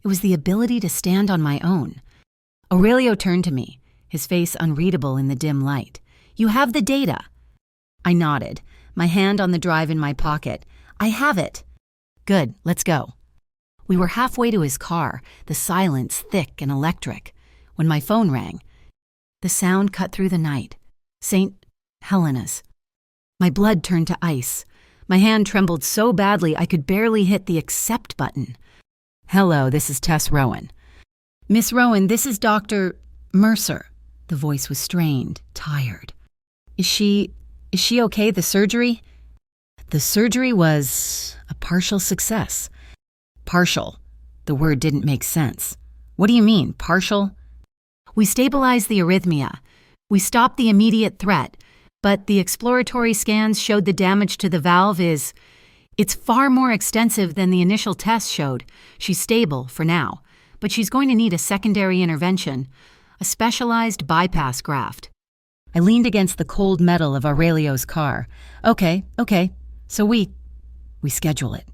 It was the ability to stand on my own. Aurelio turned to me, his face unreadable in the dim light. "You have the data." I nodded, my hand on the drive in my pocket. "I have it." "Good, let's go." We were halfway to his car, the silence thick and electric, when my phone rang. The sound cut through the night. St. Helena's. My blood turned to ice. My hand trembled so badly I could barely hit the accept button. "Hello, this is Tess Rowan." "Miss Rowan, this is Dr. Mercer." The voice was strained, tired. Is she okay, the surgery?" "The surgery was a partial success." "Partial." The word didn't make sense. "What do you mean, partial?" "We stabilized the arrhythmia. We stopped the immediate threat, but the exploratory scans showed the damage to the valve it's far more extensive than the initial tests showed. She's stable for now, but she's going to need a secondary intervention, a specialized bypass graft." I leaned against the cold metal of Aurelio's car. Okay, so we schedule it."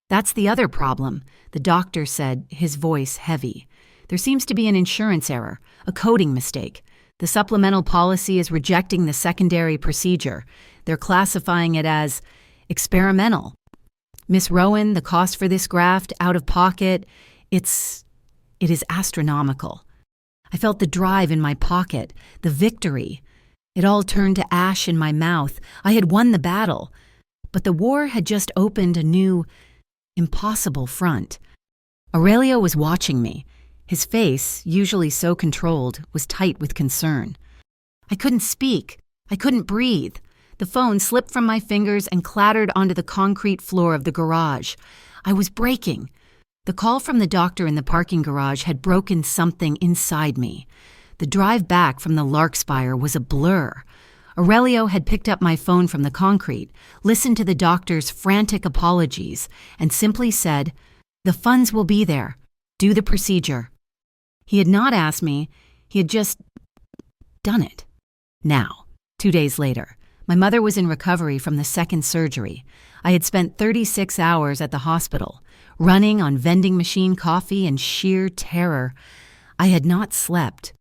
"That's the other problem," the doctor said, his voice heavy. "There seems to be an insurance error, a coding mistake. The supplemental policy is rejecting the secondary procedure. They're classifying it as experimental. Miss Rowan, the cost for this graft, out of pocket, it is astronomical." I felt the drive in my pocket, the victory. It all turned to ash in my mouth. I had won the battle. But the war had just opened a new, impossible front. Aurelio was watching me. His face, usually so controlled, was tight with concern. I couldn't speak. I couldn't breathe. The phone slipped from my fingers and clattered onto the concrete floor of the garage. I was breaking. The call from the doctor in the parking garage had broken something inside me. The drive back from the Larkspire was a blur. Aurelio had picked up my phone from the concrete, listened to the doctor's frantic apologies, and simply said, "The funds will be there. Do the procedure." He had not asked me. He had just done it. Now, 2 days later, my mother was in recovery from the second surgery. I had spent 36 hours at the hospital, running on vending machine coffee and sheer terror. I had not slept.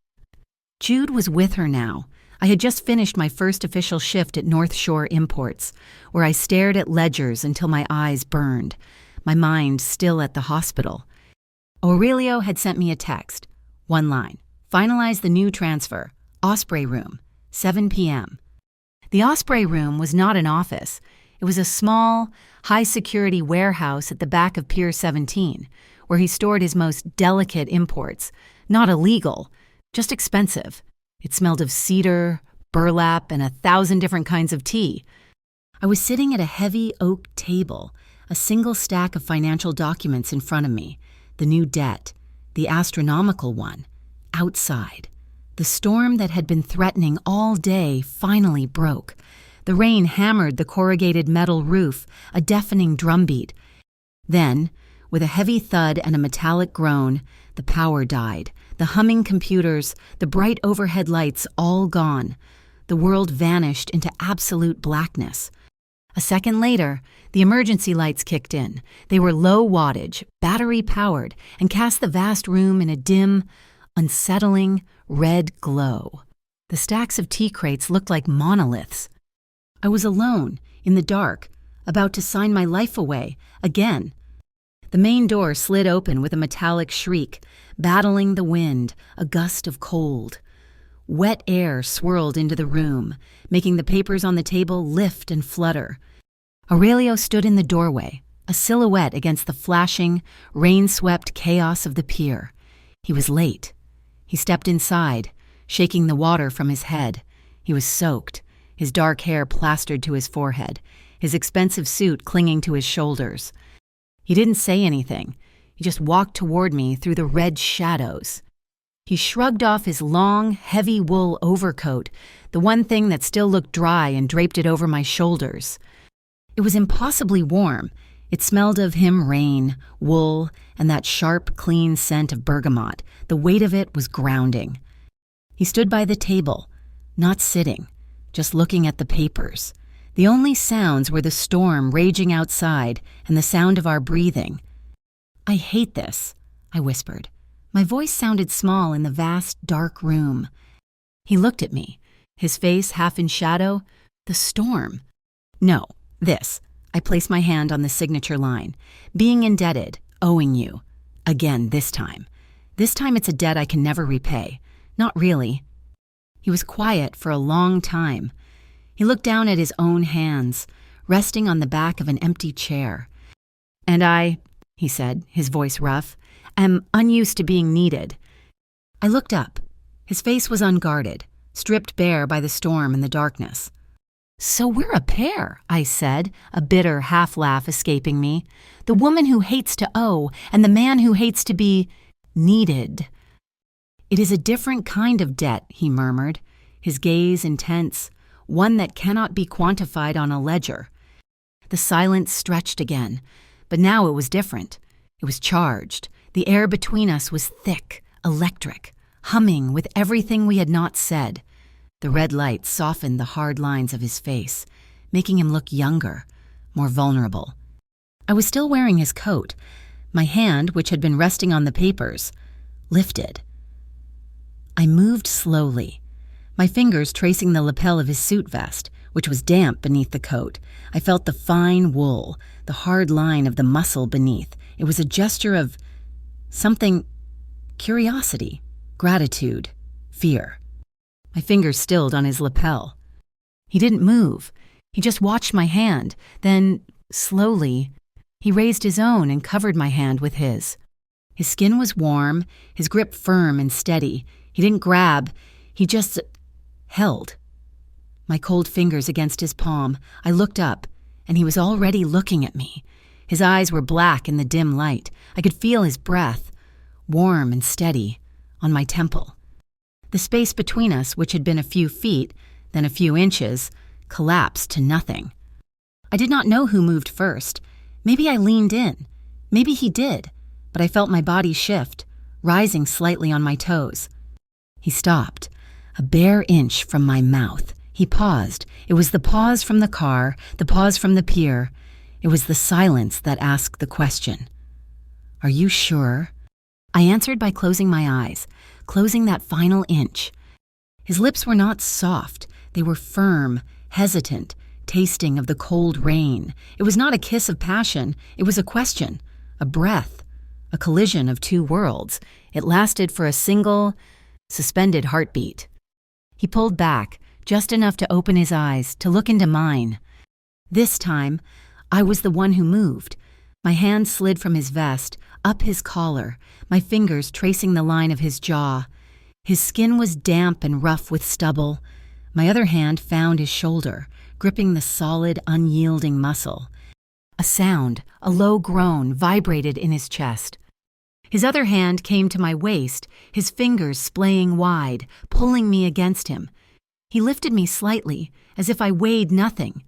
Jude was with her now. I had just finished my first official shift at North Shore Imports, where I stared at ledgers until my eyes burned, my mind still at the hospital. Aurelio had sent me a text. One line. "Finalize the new transfer. Osprey Room, 7 p.m. The Osprey Room was not an office. It was a small, high-security warehouse at the back of Pier 17, where he stored his most delicate imports. Not illegal, just expensive. It smelled of cedar, burlap, and 1,000 different kinds of tea. I was sitting at a heavy oak table, a single stack of financial documents in front of me, the new debt, the astronomical one, outside. The storm that had been threatening all day finally broke. The rain hammered the corrugated metal roof, a deafening drumbeat. Then, with a heavy thud and a metallic groan, the power died. The humming computers, the bright overhead lights all gone. The world vanished into absolute blackness. A second later, the emergency lights kicked in. They were low wattage, battery-powered, and cast the vast room in a dim, unsettling red glow. The stacks of tea crates looked like monoliths. I was alone, in the dark, about to sign my life away, again. The main door slid open with a metallic shriek, battling the wind, a gust of cold. Wet air swirled into the room, making the papers on the table lift and flutter. Aurelio stood in the doorway, a silhouette against the flashing, rain-swept chaos of the pier. He was late. He stepped inside, shaking the water from his head. He was soaked, his dark hair plastered to his forehead, his expensive suit clinging to his shoulders. He didn't say anything. He just walked toward me through the red shadows. He shrugged off his long, heavy wool overcoat, the one thing that still looked dry, and draped it over my shoulders. It was impossibly warm. It smelled of him rain, wool, and that sharp, clean scent of bergamot. The weight of it was grounding. He stood by the table, not sitting, just looking at the papers. The only sounds were the storm raging outside and the sound of our breathing. "I hate this," I whispered. My voice sounded small in the vast, dark room. He looked at me, his face half in shadow. "The storm." "No, this." I placed my hand on the signature line. "Being indebted, owing you. Again this time. This time it's a debt I can never repay. Not really." He was quiet for a long time. He looked down at his own hands, resting on the back of an empty chair. "And I," he said, his voice rough, "am unused to being needed." I looked up. His face was unguarded, stripped bare by the storm and the darkness. "So we're a pair," I said, a bitter half-laugh escaping me. "The woman who hates to owe, and the man who hates to be needed." "It is a different kind of debt," he murmured, his gaze intense, one that cannot be quantified on a ledger. The silence stretched again, but now it was different. It was charged. The air between us was thick, electric, humming with everything we had not said. The red light softened the hard lines of his face, making him look younger, more vulnerable. I was still wearing his coat. My hand, which had been resting on the papers, lifted. I moved slowly, my fingers tracing the lapel of his suit vest, which was damp beneath the coat. I felt the fine wool, the hard line of the muscle beneath. It was a gesture of something: curiosity, gratitude, fear. My fingers stilled on his lapel. He didn't move. He just watched my hand. Then, slowly, he raised his own and covered my hand with his. His skin was warm, his grip firm and steady. He didn't grab. He just held. My cold fingers against his palm. I looked up, and he was already looking at me. His eyes were black in the dim light. I could feel his breath, warm and steady, on my temple. The space between us, which had been a few feet, then a few inches, collapsed to nothing. I did not know who moved first. Maybe I leaned in. Maybe he did, but I felt my body shift, rising slightly on my toes. He stopped, a bare inch from my mouth. He paused. It was the pause from the car, the pause from the pier. It was the silence that asked the question. "Are you sure?" I answered by closing my eyes, closing that final inch. His lips were not soft. They were firm, hesitant, tasting of the cold rain. It was not a kiss of passion. It was a question, a breath, a collision of two worlds. It lasted for a single, suspended heartbeat. He pulled back, just enough to open his eyes, to look into mine. This time, I was the one who moved. My hand slid from his vest, up his collar, my fingers tracing the line of his jaw. His skin was damp and rough with stubble. My other hand found his shoulder, gripping the solid, unyielding muscle. A sound, a low groan, vibrated in his chest. His other hand came to my waist, his fingers splaying wide, pulling me against him. He lifted me slightly, as if I weighed nothing,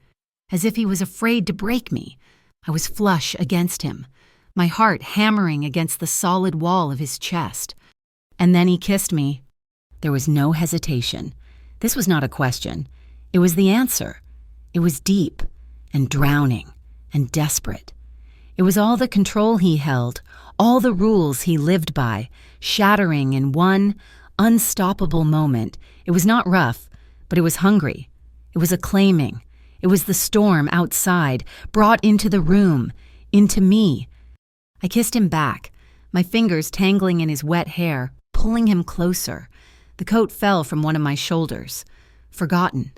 as if he was afraid to break me. I was flush against him, my heart hammering against the solid wall of his chest. And then he kissed me. There was no hesitation. This was not a question. It was the answer. It was deep and drowning and desperate. It was all the control he held, all the rules he lived by, shattering in one unstoppable moment. It was not rough, but it was hungry. It was a claiming. It was the storm outside, brought into the room, into me. I kissed him back, my fingers tangling in his wet hair, pulling him closer. The coat fell from one of my shoulders. Forgotten.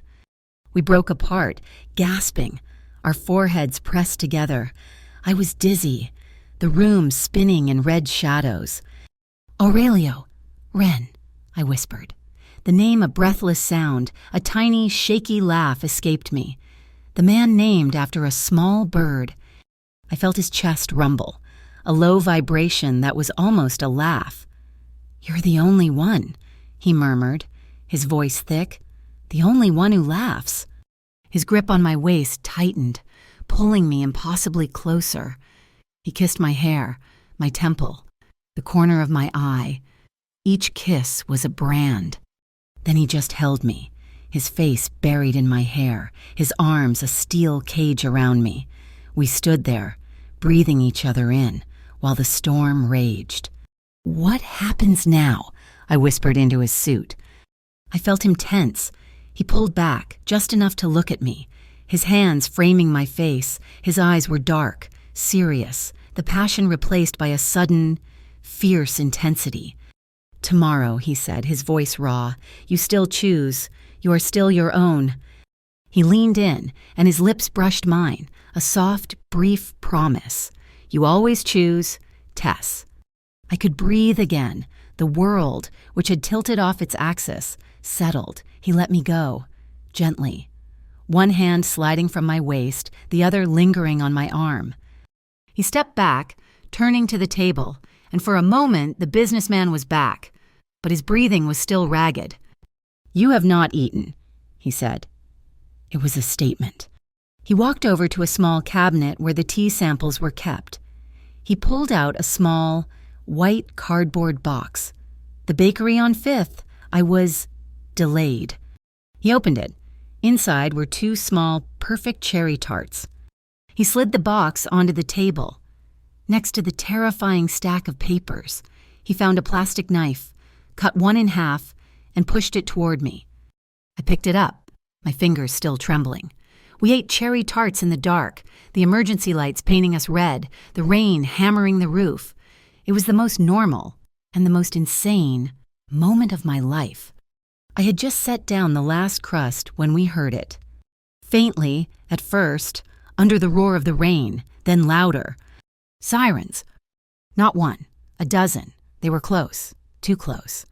We broke apart, gasping, our foreheads pressed together. I was dizzy, the room spinning in red shadows. Aurelio, Ren, I whispered. The name a breathless sound, a tiny, shaky laugh escaped me. The man named after a small bird. I felt his chest rumble, a low vibration that was almost a laugh. "You're the only one," he murmured, his voice thick. "The only one who laughs." His grip on my waist tightened, pulling me impossibly closer. He kissed my hair, my temple, the corner of my eye. Each kiss was a brand. Then he just held me, his face buried in my hair, his arms a steel cage around me. We stood there, breathing each other in, while the storm raged. "What happens now?" I whispered into his suit. I felt him tense. He pulled back, just enough to look at me, his hands framing my face. His eyes were dark, serious, the passion replaced by a sudden, fierce intensity. "Tomorrow," he said, his voice raw, "you still choose. You are still your own." He leaned in, and his lips brushed mine, a soft, brief promise. "You always choose, Tess." I could breathe again. The world, which had tilted off its axis, settled. He let me go, gently. One hand sliding from my waist, the other lingering on my arm. He stepped back, turning to the table, and for a moment the businessman was back, but his breathing was still ragged. "You have not eaten," he said. It was a statement. He walked over to a small cabinet where the tea samples were kept. He pulled out a small, white cardboard box. "The bakery on 5th. I was delayed." He opened it. Inside were 2 small, perfect cherry tarts. He slid the box onto the table. Next to the terrifying stack of papers, he found a plastic knife, cut one in half, and pushed it toward me. I picked it up, my fingers still trembling. We ate cherry tarts in the dark, the emergency lights painting us red, the rain hammering the roof. It was the most normal and the most insane moment of my life. I had just set down the last crust when we heard it. Faintly, at first, under the roar of the rain, then louder. Sirens. Not one, a dozen. They were close, too close.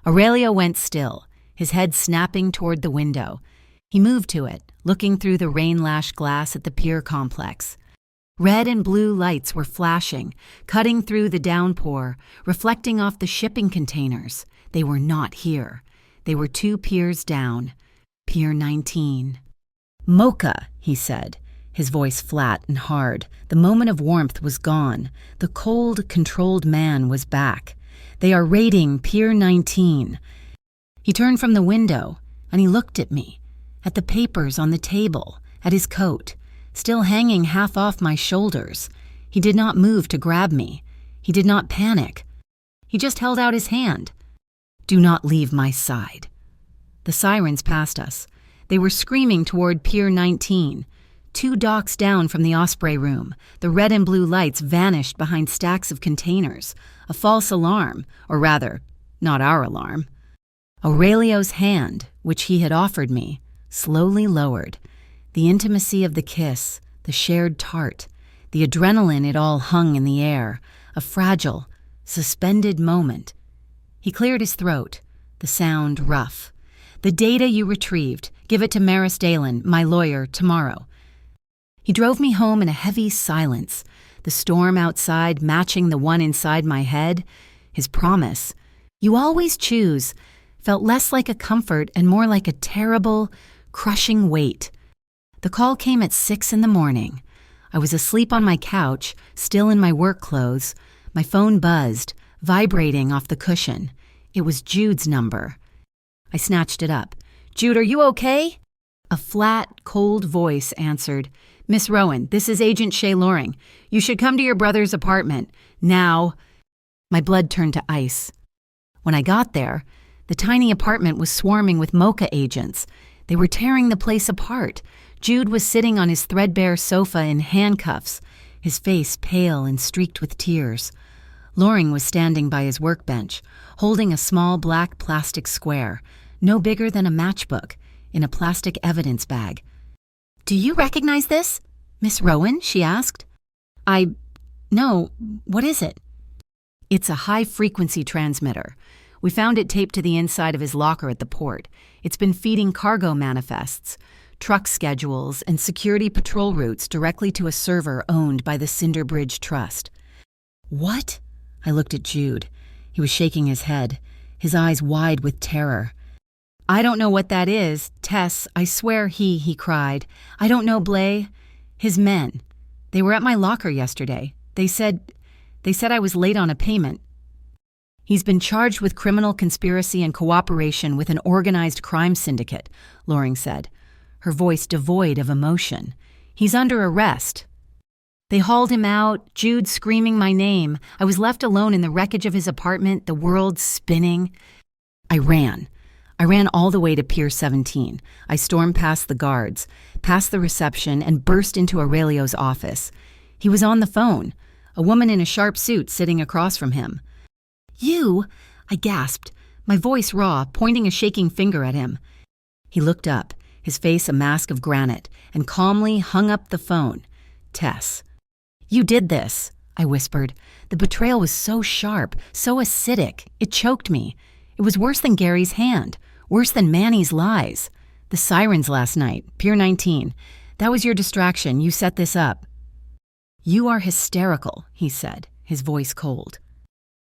Aurelio went still, his head snapping toward the window. He moved to it, looking through the rain-lashed glass at the pier complex. Red and blue lights were flashing, cutting through the downpour, reflecting off the shipping containers. They were not here. They were 2 piers down. Pier 19. "Mocha," he said, his voice flat and hard. The moment of warmth was gone. The cold, controlled man was back. "They are raiding Pier 19. He turned from the window, and he looked at me, at the papers on the table, at his coat, still hanging half off my shoulders. He did not move to grab me. He did not panic. He just held out his hand. "Do not leave my side." The sirens passed us. They were screaming toward Pier 19. 2 docks down from the Osprey room, the red and blue lights vanished behind stacks of containers. A false alarm, or rather, not our alarm. Aurelio's hand, which he had offered me, slowly lowered. The intimacy of the kiss, the shared tart, the adrenaline it all hung in the air, a fragile, suspended moment. He cleared his throat, the sound rough. "The data you retrieved, give it to Maris Dalen, my lawyer, tomorrow." He drove me home in a heavy silence, the storm outside matching the one inside my head. His promise, "You always choose," felt less like a comfort and more like a terrible, crushing weight. The call came at 6 in the morning. I was asleep on my couch, still in my work clothes. My phone buzzed, vibrating off the cushion. It was Jude's number. I snatched it up. "Jude, are you okay?" A flat, cold voice answered. "Miss Rowan, this is Agent Shay Loring. You should come to your brother's apartment. Now." My blood turned to ice. When I got there, the tiny apartment was swarming with Mocha agents. They were tearing the place apart. Jude was sitting on his threadbare sofa in handcuffs, his face pale and streaked with tears. Loring was standing by his workbench, holding a small black plastic square, no bigger than a matchbook, in a plastic evidence bag. "Do you recognize this, Miss Rowan?" she asked. No, what is it?" "It's a high-frequency transmitter. We found it taped to the inside of his locker at the port. It's been feeding cargo manifests, truck schedules, and security patrol routes directly to a server owned by the Cinderbridge Trust." "What?" I looked at Jude. He was shaking his head, his eyes wide with terror. "I don't know what that is, Tess, I swear he cried. "I don't know, Blay. His men. They were at my locker yesterday. They said I was late on a payment." "He's been charged with criminal conspiracy and cooperation with an organized crime syndicate," Loring said, her voice devoid of emotion. "He's under arrest." They hauled him out, Jude screaming my name. I was left alone in the wreckage of his apartment, the world spinning. I ran all the way to Pier 17. I stormed past the guards, past the reception, and burst into Aurelio's office. He was on the phone, a woman in a sharp suit sitting across from him. "You?" I gasped, my voice raw, pointing a shaking finger at him. He looked up, his face a mask of granite, and calmly hung up the phone. "Tess." "You did this," I whispered. The betrayal was so sharp, so acidic, it choked me. It was worse than Gary's hand, worse than Manny's lies. The sirens last night, Pier 19. That was your distraction. You set this up. "You are hysterical," he said, his voice cold.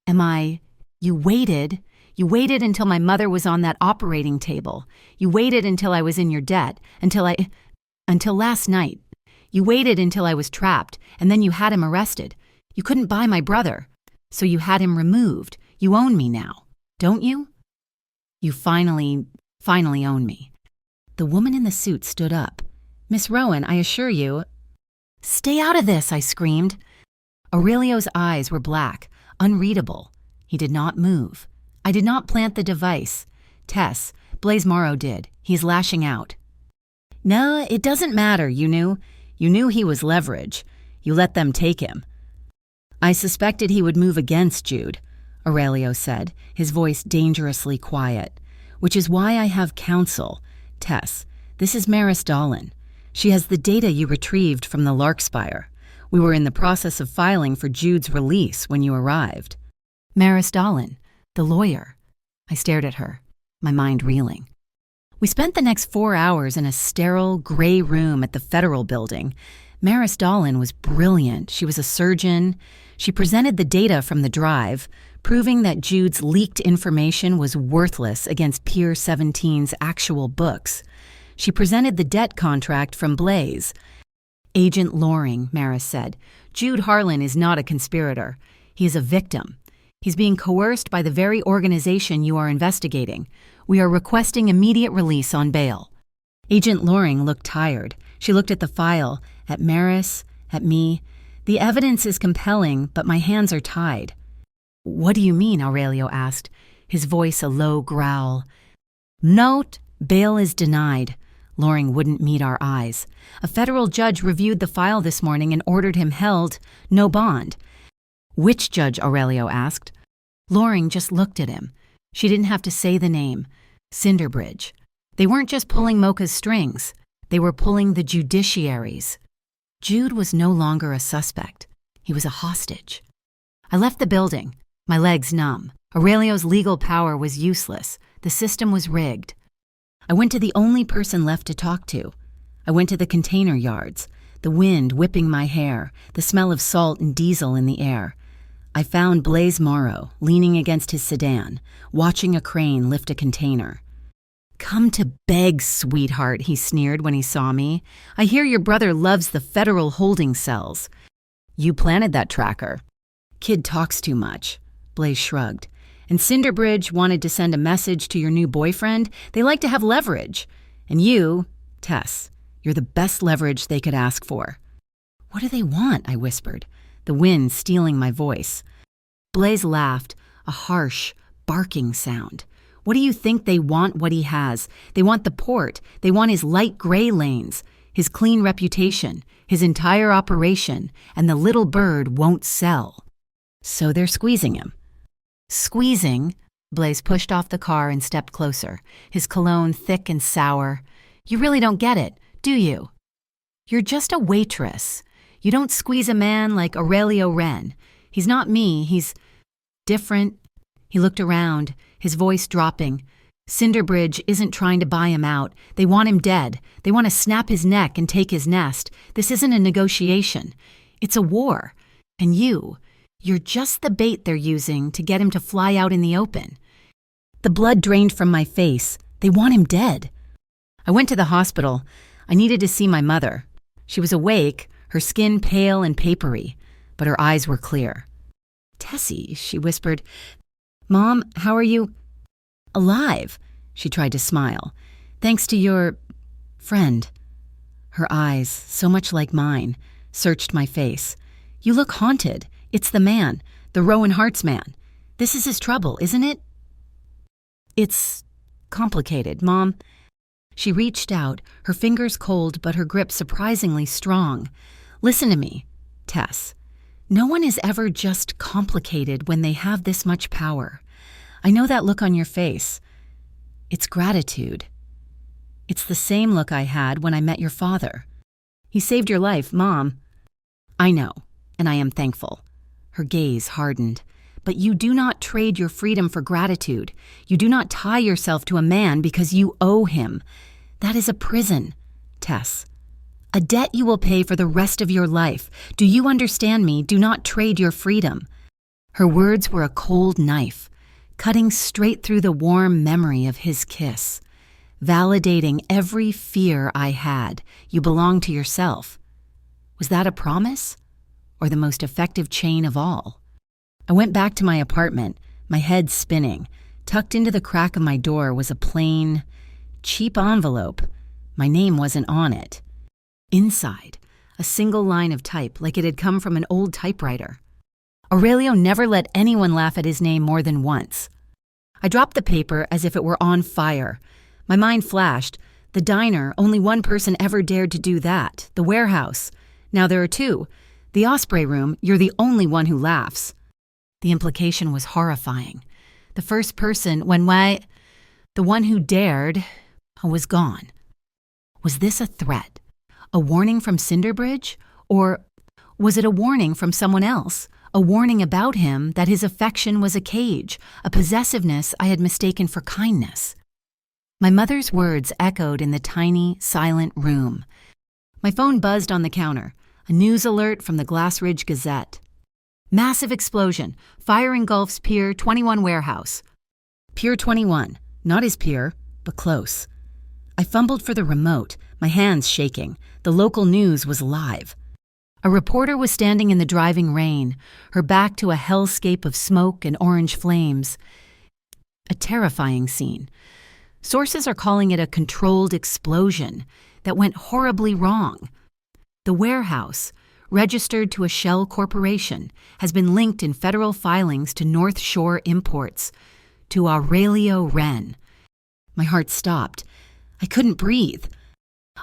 "Am I? You waited until my mother was on that operating table. You waited until I was in your debt, until last night. You waited until I was trapped, and then you had him arrested. You couldn't buy my brother, so you had him removed. You own me now, don't you? You finally own me." The woman in the suit stood up. "Miss Rowan, I assure you—" "Stay out of this," I screamed. Aurelio's eyes were black, unreadable. He did not move. I did not plant the device. Tess, Blaze Morrow did. He's lashing out. "No, it doesn't matter, you knew. You knew he was leverage. You let them take him." "I suspected he would move against Jude," Aurelio said, his voice dangerously quiet. "Which is why I have counsel. Tess, this is Maris Dolan. She has the data you retrieved from the Larkspire. We were in the process of filing for Jude's release when you arrived." "Maris Dolan, the lawyer." I stared at her, my mind reeling. We spent the next 4 hours in a sterile, gray room at the Federal Building. Maris Dolan was brilliant. She was a surgeon. She presented the data from the drive, proving that Jude's leaked information was worthless against Pier 17's actual books. She presented the debt contract from Blaze. "Agent Loring," Maris said, "Jude Harlan is not a conspirator. He is a victim. He's being coerced by the very organization you are investigating. We are requesting immediate release on bail." Agent Loring looked tired. She looked at the file, at Maris, at me. "The evidence is compelling, but my hands are tied." "What do you mean?" Aurelio asked, his voice a low growl. "Note, bail is denied." Loring wouldn't meet our eyes. "A federal judge reviewed the file this morning and ordered him held, no bond." "Which judge?" Aurelio asked. Loring just looked at him. She didn't have to say the name. Cinderbridge. They weren't just pulling Mocha's strings. They were pulling the judiciaries. Jude was no longer a suspect. He was a hostage. I left the building, my legs numb. Aurelio's legal power was useless. The system was rigged. I went to the only person left to talk to. I went to the container yards, the wind whipping my hair, the smell of salt and diesel in the air. I found Blaze Morrow leaning against his sedan, watching a crane lift a container. "Come to beg, sweetheart," he sneered when he saw me. "I hear your brother loves the federal holding cells." "You planted that tracker." "Kid talks too much," Blaze shrugged. And Cinderbridge wanted to send a message to your new boyfriend. They like to have leverage. And you, Tess, you're the best leverage they could ask for. What do they want? I whispered, the wind stealing my voice. Blaze laughed, a harsh, barking sound. What do you think they want what he has? They want the port. They want his light gray lanes, his clean reputation, his entire operation, and the little bird won't sell. So they're squeezing him. Squeezing? Blaze pushed off the car and stepped closer, his cologne thick and sour. You really don't get it, do you? You're just a waitress. You don't squeeze a man like Aurelio Wren. He's not me, he's different. He looked around, his voice dropping. Cinderbridge isn't trying to buy him out. They want him dead. They want to snap his neck and take his nest. This isn't a negotiation. It's a war. And you're just the bait they're using to get him to fly out in the open. The blood drained from my face. They want him dead. I went to the hospital. I needed to see my mother. She was awake, her skin pale and papery, but her eyes were clear. Tessie, she whispered. Mom, how are you? Alive, she tried to smile. Thanks to your friend. Her eyes, so much like mine, searched my face. You look haunted. It's the man, the Rowan Hart's man. This is his trouble, isn't it? It's complicated, Mom. She reached out, her fingers cold but her grip surprisingly strong. Listen to me, Tess. No one is ever just complicated when they have this much power. I know that look on your face. It's gratitude. It's the same look I had when I met your father. He saved your life, Mom. I know, and I am thankful. Her gaze hardened. But you do not trade your freedom for gratitude. You do not tie yourself to a man because you owe him. That is a prison, Tess. A debt you will pay for the rest of your life. Do you understand me? Do not trade your freedom. Her words were a cold knife, cutting straight through the warm memory of his kiss, validating every fear I had. You belong to yourself. Was that a promise? Or the most effective chain of all? I went back to my apartment, my head spinning. Tucked into the crack of my door was a plain, cheap envelope. My name wasn't on it. Inside, a single line of type like it had come from an old typewriter. Aurelio never let anyone laugh at his name more than once. I dropped the paper as if it were on fire. My mind flashed. The diner, only one person ever dared to do that. The warehouse. Now there are two. The Osprey room, you're the only one who laughs. The implication was horrifying. The first person, the one who dared, was gone. Was this a threat? A warning from Cinderbridge? Or was it a warning from someone else? A warning about him that his affection was a cage, a possessiveness I had mistaken for kindness. My mother's words echoed in the tiny, silent room. My phone buzzed on the counter, a news alert from the Glass Ridge Gazette. Massive explosion. Fire engulfs Pier 21 warehouse. Pier 21. Not his pier, but close. I fumbled for the remote, my hands shaking. The local news was live. A reporter was standing in the driving rain, her back to a hellscape of smoke and orange flames. A terrifying scene. Sources are calling it a controlled explosion that went horribly wrong. The warehouse, registered to a shell corporation, has been linked in federal filings to North Shore Imports, to Aurelio Wren. My heart stopped. I couldn't breathe.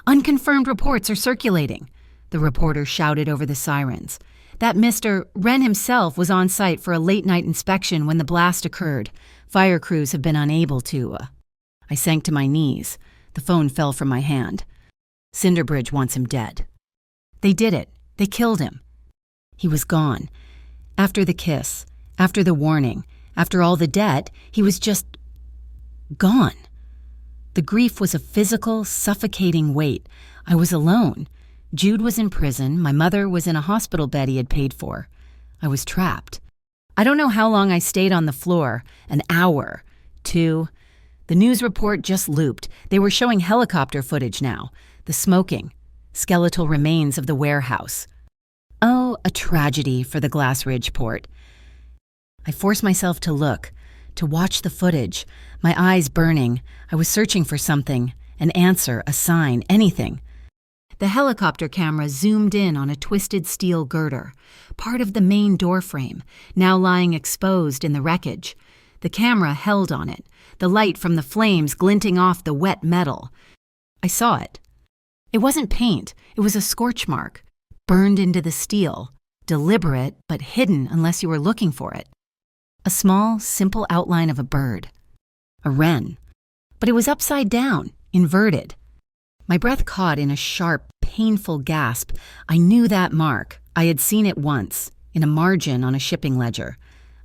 Unconfirmed reports are circulating, the reporter shouted over the sirens. That Mr. Wren himself was on site for a late-night inspection when the blast occurred. Fire crews have been unable to. I sank to my knees. The phone fell from my hand. Cinderbridge wants him dead. They did it. They killed him. He was gone. After the kiss, after the warning, after all the debt, he was just gone. The grief was a physical, suffocating weight. I was alone. Jude was in prison. My mother was in a hospital bed he had paid for. I was trapped. I don't know how long I stayed on the floor. An hour. 2. The news report just looped. They were showing helicopter footage now. The smoking. Skeletal remains of the warehouse. Oh, a tragedy for the Glass Ridge port. I forced myself to look. to watch the footage, my eyes burning. I was searching for something, an answer, a sign, anything. The helicopter camera zoomed in on a twisted steel girder, part of the main doorframe, now lying exposed in the wreckage. The camera held on it, the light from the flames glinting off the wet metal. I saw it. It wasn't paint, it was a scorch mark, burned into the steel, deliberate but hidden unless you were looking for it. A small, simple outline of a bird. A wren. But it was upside down, inverted. My breath caught in a sharp, painful gasp. I knew that mark. I had seen it once, in a margin on a shipping ledger.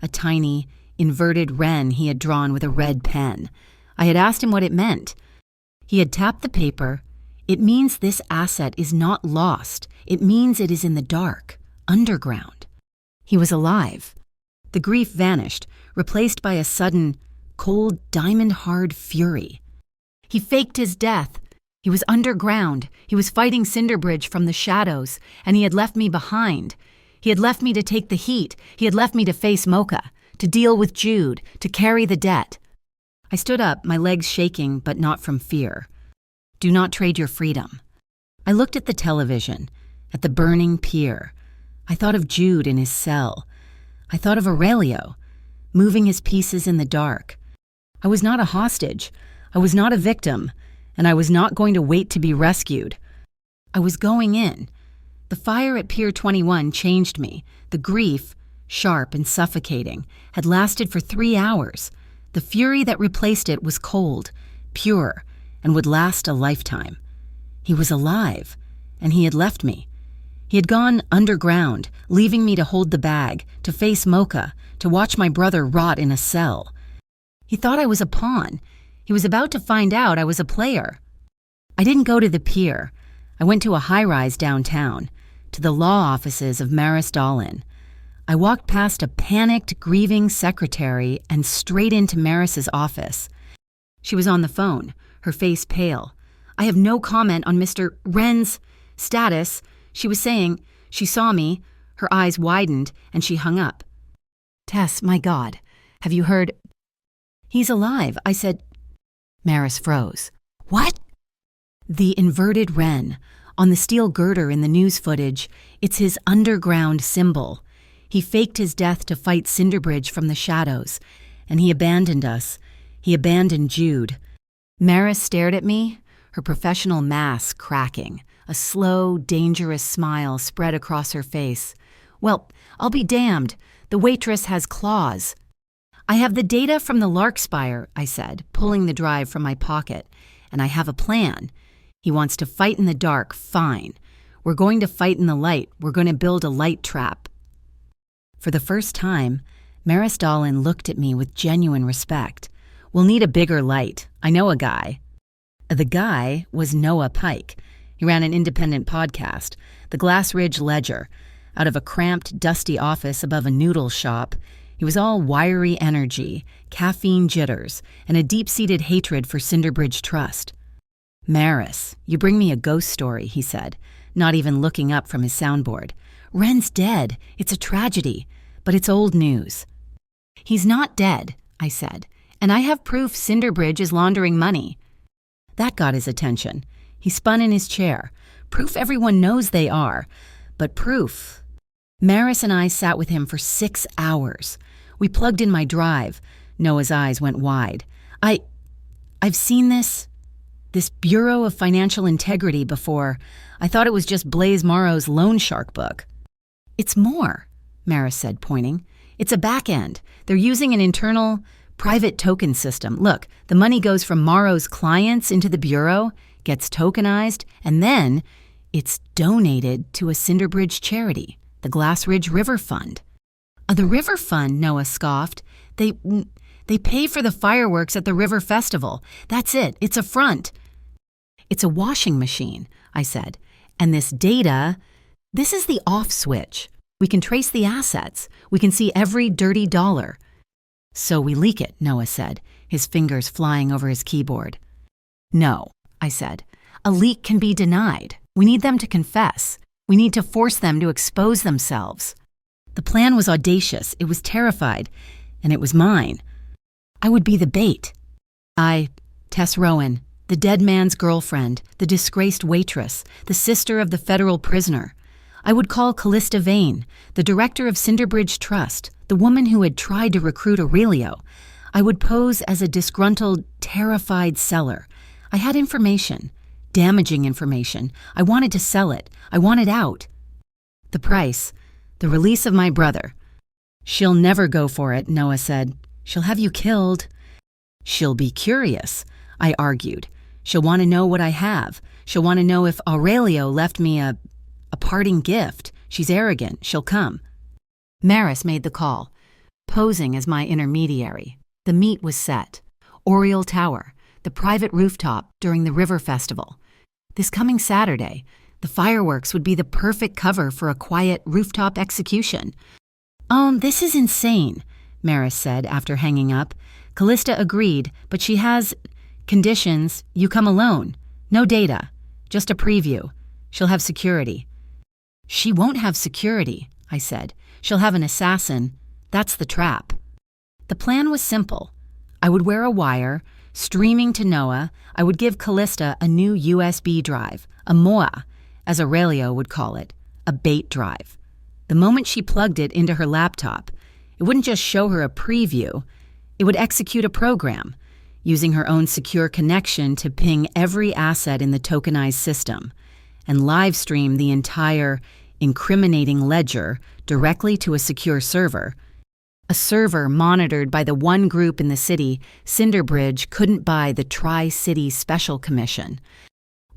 A tiny, inverted wren he had drawn with a red pen. I had asked him what it meant. He had tapped the paper. It means this asset is not lost. It means it is in the dark, underground. He was alive. The grief vanished, replaced by a sudden, cold, diamond-hard fury. He faked his death. He was underground. He was fighting Cinderbridge from the shadows, and he had left me behind. He had left me to take the heat. He had left me to face Mocha, to deal with Jude, to carry the debt. I stood up, my legs shaking, but not from fear. Do not trade your freedom. I looked at the television, at the burning pier. I thought of Jude in his cell. I thought of Aurelio, moving his pieces in the dark. I was not a hostage. I was not a victim, and I was not going to wait to be rescued. I was going in. The fire at Pier 21 changed me. The grief, sharp and suffocating, had lasted for 3 hours. The fury that replaced it was cold, pure, and would last a lifetime. He was alive, and he had left me. He had gone underground, leaving me to hold the bag, to face Mocha, to watch my brother rot in a cell. He thought I was a pawn. He was about to find out I was a player. I didn't go to the pier. I went to a high-rise downtown, to the law offices of Maris Dahlin. I walked past a panicked, grieving secretary and straight into Maris's office. She was on the phone, her face pale. I have no comment on Mr. Wren's status, she was saying. She saw me, her eyes widened, and she hung up. Tess, my God, have you heard? He's alive, I said. Maris froze. What? The inverted wren, on the steel girder in the news footage, it's his underground symbol. He faked his death to fight Cinderbridge from the shadows, and he abandoned us. He abandoned Jude. Maris stared at me, her professional mask cracking. A slow, dangerous smile spread across her face. Well, I'll be damned. The Waitress has claws. I have the data from the Larkspire, I said, pulling the drive from my pocket, and I have a plan. He wants to fight in the dark, fine. We're going to fight in the light. We're going to build a light trap. For the first time, Maris Dahlin looked at me with genuine respect. We'll need a bigger light. I know a guy. The guy was Noah Pike. He ran an independent podcast, the Glass Ridge Ledger, out of a cramped, dusty office above a noodle shop. He was all wiry energy, caffeine jitters, and a deep-seated hatred for Cinderbridge Trust. Maris, you bring me a ghost story, he said, not even looking up from his soundboard. Wren's dead. It's a tragedy, but it's old news. He's not dead, I said, and I have proof Cinderbridge is laundering money. That got his attention. He spun in his chair. Proof everyone knows they are, but proof. Maris and I sat with him for 6 hours. We plugged in my drive. Noah's eyes went wide. I've seen this Bureau of Financial Integrity before. I thought it was just Blaze Morrow's loan shark book. It's more, Maris said, pointing. It's a back end. They're using an internal private token system. Look, the money goes from Morrow's clients into the Bureau, gets tokenized, and then it's donated to a Cinderbridge charity, the Glass Ridge River Fund. The River Fund, Noah scoffed. They pay for the fireworks at the River Festival. That's it. It's a front. It's a washing machine, I said. And this data, this is the off switch. We can trace the assets. We can see every dirty dollar. So we leak it, Noah said, his fingers flying over his keyboard. No, I said. A leak can be denied. We need them to confess. We need to force them to expose themselves. The plan was audacious. It was terrified. And it was mine. I would be the bait. I, Tess Rowan, the dead man's girlfriend, the disgraced waitress, the sister of the federal prisoner. I would call Callista Vane, the director of Cinderbridge Trust, the woman who had tried to recruit Aurelio. I would pose as a disgruntled, terrified seller. I had information, damaging information. I wanted to sell it. I wanted out. The price, the release of my brother. She'll never go for it, Noah said. She'll have you killed. She'll be curious, I argued. She'll want to know what I have. She'll want to know if Aurelio left me a parting gift. She's arrogant. She'll come. Maris made the call, posing as my intermediary. The meet was set. Oriole Tower, the private rooftop during the River Festival. This coming Saturday, the fireworks would be the perfect cover for a quiet rooftop execution. This is insane, Maris said after hanging up. Callista agreed, but she has conditions. You come alone. No data. Just a preview. She'll have security. She won't have security, I said. She'll have an assassin. That's the trap. The plan was simple. I would wear a wire, streaming to Noah. I would give Callista a new USB drive, a MOA, as Aurelio would call it, a bait drive. The moment she plugged it into her laptop, it wouldn't just show her a preview, it would execute a program, using her own secure connection to ping every asset in the tokenized system, and live stream the entire incriminating ledger directly to a secure server, a server monitored by the one group in the city Cinderbridge couldn't buy the Tri-City Special Commission.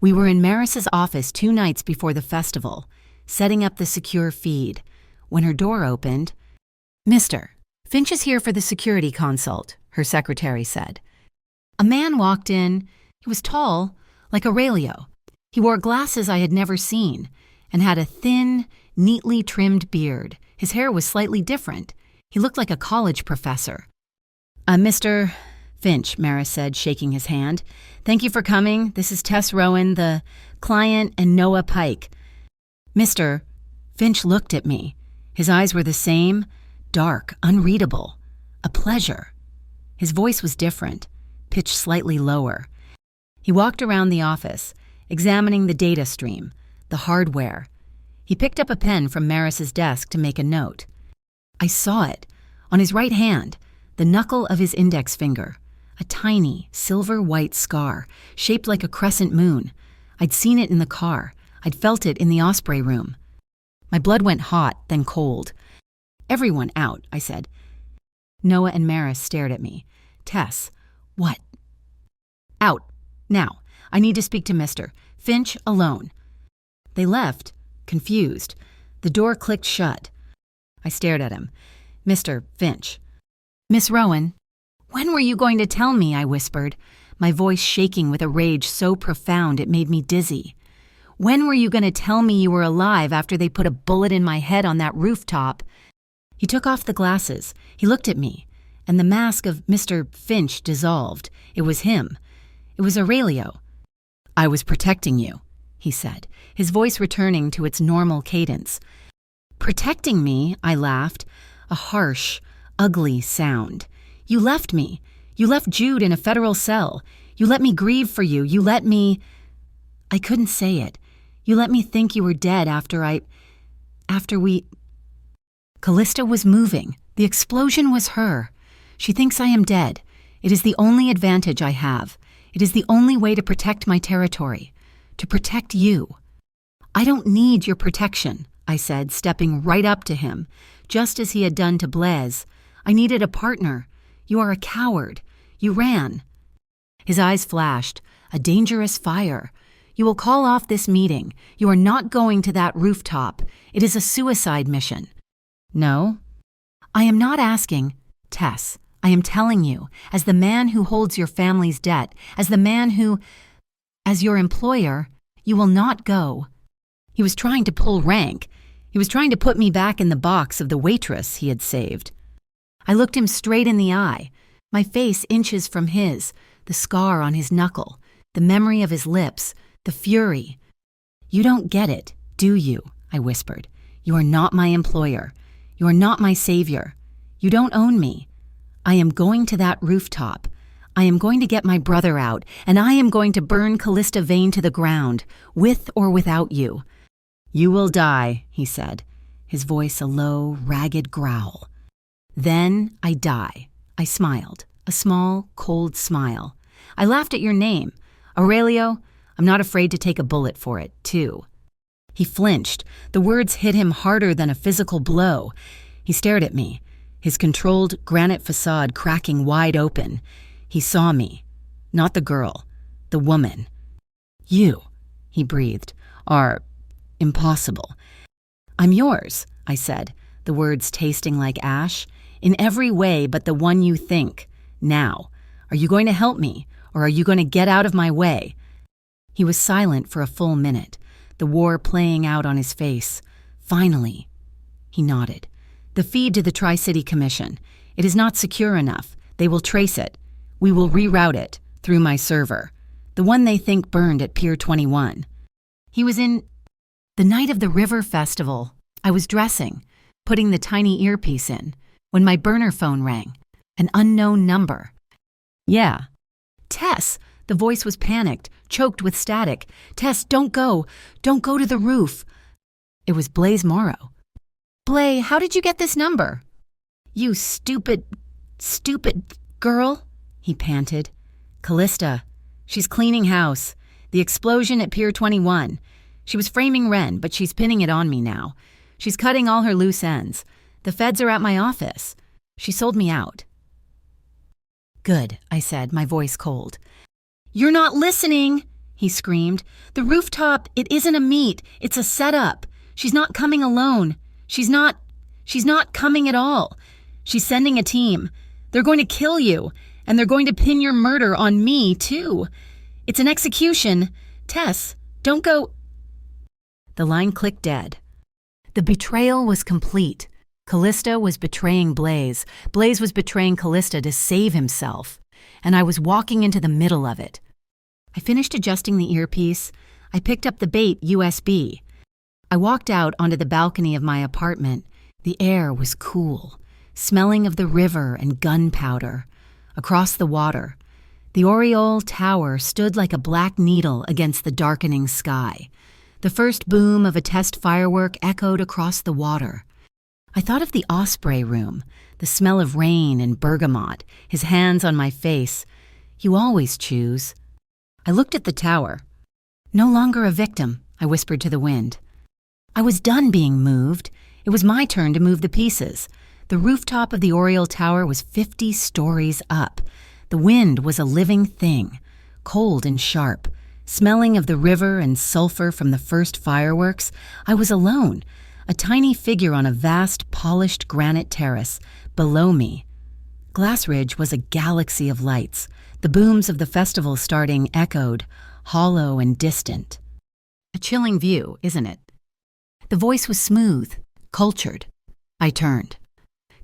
We were in Maris's office 2 nights before the festival, setting up the secure feed, when her door opened. "Mr. Finch is here for the security consult," her secretary said. A man walked in. He was tall, like Aurelio. He wore glasses I had never seen, and had a thin, neatly trimmed beard. His hair was slightly different. He looked like a college professor. Mr. Finch, Maris said, shaking his hand. "Thank you for coming. This is Tess Rowan, the client, and Noah Pike." Mr. Finch looked at me. His eyes were the same, dark, unreadable. A pleasure. His voice was different, pitched slightly lower. He walked around the office, examining the data stream, the hardware. He picked up a pen from Maris's desk to make a note. I saw it, on his right hand, the knuckle of his index finger, a tiny, silver-white scar, shaped like a crescent moon. I'd seen it in the car. I'd felt it in the Osprey room. My blood went hot, then cold. "Everyone out," I said. Noah and Maris stared at me. "Tess, what?" "Out. Now. I need to speak to Mr. Finch alone." They left, confused. The door clicked shut. I stared at him. "Mr. Finch." "Miss Rowan." "When were you going to tell me?" I whispered, my voice shaking with a rage so profound it made me dizzy. "When were you going to tell me you were alive after they put a bullet in my head on that rooftop?" He took off the glasses. He looked at me, and the mask of Mr. Finch dissolved. It was him. It was Aurelio. "I was protecting you," he said, his voice returning to its normal cadence. "Protecting me?" I laughed, a harsh, ugly sound. "You left me. You left Jude in a federal cell. You let me grieve for you. You let me—" I couldn't say it. "You let me think you were dead after we—" Callista was moving. The explosion was her. "She thinks I am dead. It is the only advantage I have. It is the only way to protect my territory. To protect you." "I don't need your protection," I said, stepping right up to him, just as he had done to Blaise. "I needed a partner. You are a coward. You ran." His eyes flashed, a dangerous fire. "You will call off this meeting. You are not going to that rooftop. It is a suicide mission." "No." "I am not asking, Tess. I am telling you, as the man who holds your family's debt, as the man who, as your employer, you will not go." He was trying to pull rank. He was trying to put me back in the box of the waitress he had saved. I looked him straight in the eye, my face inches from his, the scar on his knuckle, the memory of his lips, the fury. "You don't get it, do you?" I whispered. "You are not my employer. You are not my savior. You don't own me. I am going to that rooftop. I am going to get my brother out, and I am going to burn Callista Vane to the ground, with or without you. You will die, he said, his voice a low, ragged growl. Then I die. I smiled, a small, cold smile. I laughed at your name. Aurelio, I'm not afraid to take a bullet for it, too. He flinched. The words hit him harder than a physical blow. He stared at me, his controlled granite facade cracking wide open. He saw me. Not the girl. The woman. You, he breathed, are impossible. I'm yours, I said, the words tasting like ash. In every way but the one you think. Now, are you going to help me, or are you going to get out of my way? He was silent for a full minute, the war playing out on his face. Finally, he nodded. The feed to the Tri-City Commission. It is not secure enough. They will trace it. We will reroute it through my server, the one they think burned at Pier 21. He was in the night of the River Festival. I was dressing, putting the tiny earpiece in, when my burner phone rang. An unknown number. Yeah. Tess. The voice was panicked, choked with static. Tess, don't go. Don't go to the roof. It was Blaze Morrow. Blay, how did you get this number? You stupid girl, he panted. Callista. She's cleaning house. The explosion at Pier 21. She was framing Ren, but she's pinning it on me now. She's cutting all her loose ends. The feds are at my office. She sold me out. Good, I said, my voice cold. You're not listening, he screamed. The rooftop, it isn't a meet. It's a setup. She's not coming alone. She's not coming at all. She's sending a team. They're going to kill you, and they're going to pin your murder on me, too. It's an execution. Tess, don't go. The line clicked dead. The betrayal was complete. Callista was betraying Blaze. Blaze was betraying Callista to save himself. And I was walking into the middle of it. I finished adjusting the earpiece. I picked up the bait USB. I walked out onto the balcony of my apartment. The air was cool, smelling of the river and gunpowder. Across the water, the Oriole Tower stood like a black needle against the darkening sky. The first boom of a test firework echoed across the water. I thought of the Osprey room, the smell of rain and bergamot, his hands on my face. You always choose. I looked at the tower. No longer a victim, I whispered to the wind. I was done being moved. It was my turn to move the pieces. The rooftop of the Oriole Tower was 50 stories up. The wind was a living thing, cold and sharp. Smelling of the river and sulfur from the first fireworks, I was alone, a tiny figure on a vast, polished granite terrace. Below me, Glass Ridge was a galaxy of lights. The booms of the festival starting echoed, hollow and distant. A chilling view, isn't it? The voice was smooth, cultured. I turned.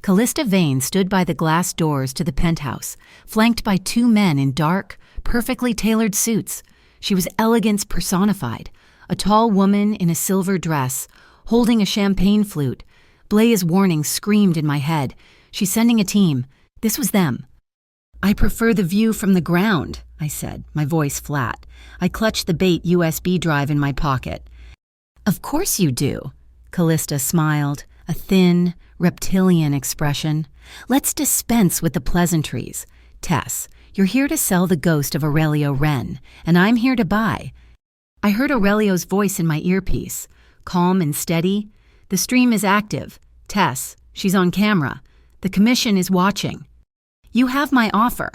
Callista Vane stood by the glass doors to the penthouse, flanked by two men in dark, perfectly tailored suits. She was elegance personified, a tall woman in a silver dress, holding a champagne flute. Blaze warning screamed in my head. She's sending a team. This was them. I prefer the view from the ground, I said, my voice flat. I clutched the bait USB drive in my pocket. Of course you do, Callista smiled, a thin, reptilian expression. Let's dispense with the pleasantries. Tess, you're here to sell the ghost of Aurelio Wren, and I'm here to buy. I heard Aurelio's voice in my earpiece, calm and steady. The stream is active. Tess, she's on camera. The commission is watching. You have my offer,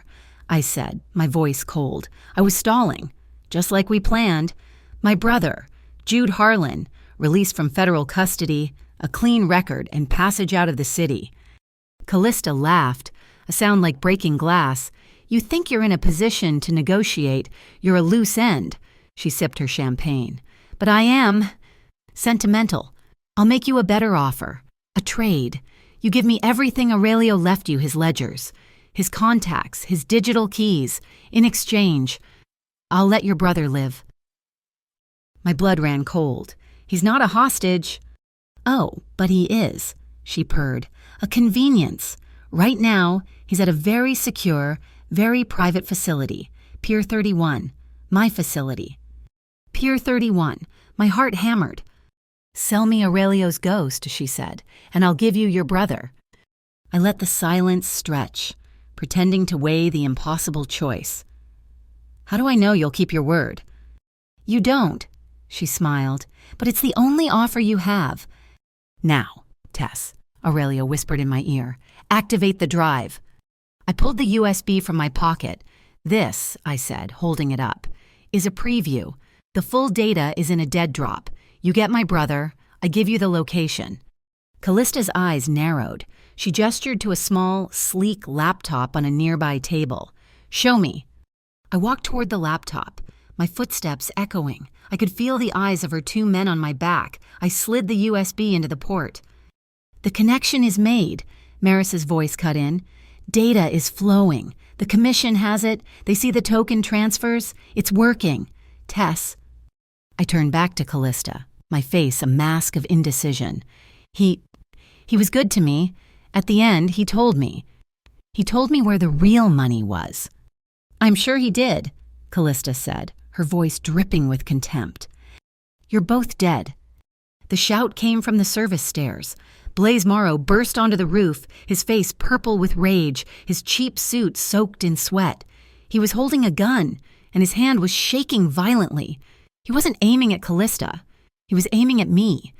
I said, my voice cold. I was stalling, just like we planned. My brother, Jude Harlan, released from federal custody, a clean record and passage out of the city. Callista laughed, a sound like breaking glass. You think you're in a position to negotiate. You're a loose end. She sipped her champagne. But I am sentimental. I'll make you a better offer. A trade. You give me everything Aurelio left you, his ledgers, his contacts, his digital keys. In exchange, I'll let your brother live. My blood ran cold. He's not a hostage. Oh, but he is, she purred. A convenience. Right now, he's at a very secure, very private facility, Pier 31, my facility. Pier 31, my heart hammered. Sell me Aurelio's ghost, she said, and I'll give you your brother. I let the silence stretch, pretending to weigh the impossible choice. How do I know you'll keep your word? You don't, she smiled, but it's the only offer you have. Now, Tess, Aurelio whispered in my ear, activate the drive. I pulled the USB from my pocket. This, I said, holding it up, is a preview. The full data is in a dead drop. You get my brother. I give you the location. Callista's eyes narrowed. She gestured to a small, sleek laptop on a nearby table. Show me. I walked toward the laptop, my footsteps echoing. I could feel the eyes of her two men on my back. I slid the USB into the port. The connection is made, Maris's voice cut in. Data is flowing. The commission has it. They see the token transfers. It's working. Tess. I turned back to Callista, my face a mask of indecision. He was good to me. At the end, he told me. He told me where the real money was. I'm sure he did, Callista said, her voice dripping with contempt. You're both dead. The shout came from the service stairs. Blaze Morrow burst onto the roof, his face purple with rage, his cheap suit soaked in sweat. He was holding a gun, and his hand was shaking violently. He wasn't aiming at Callista. He was aiming at me.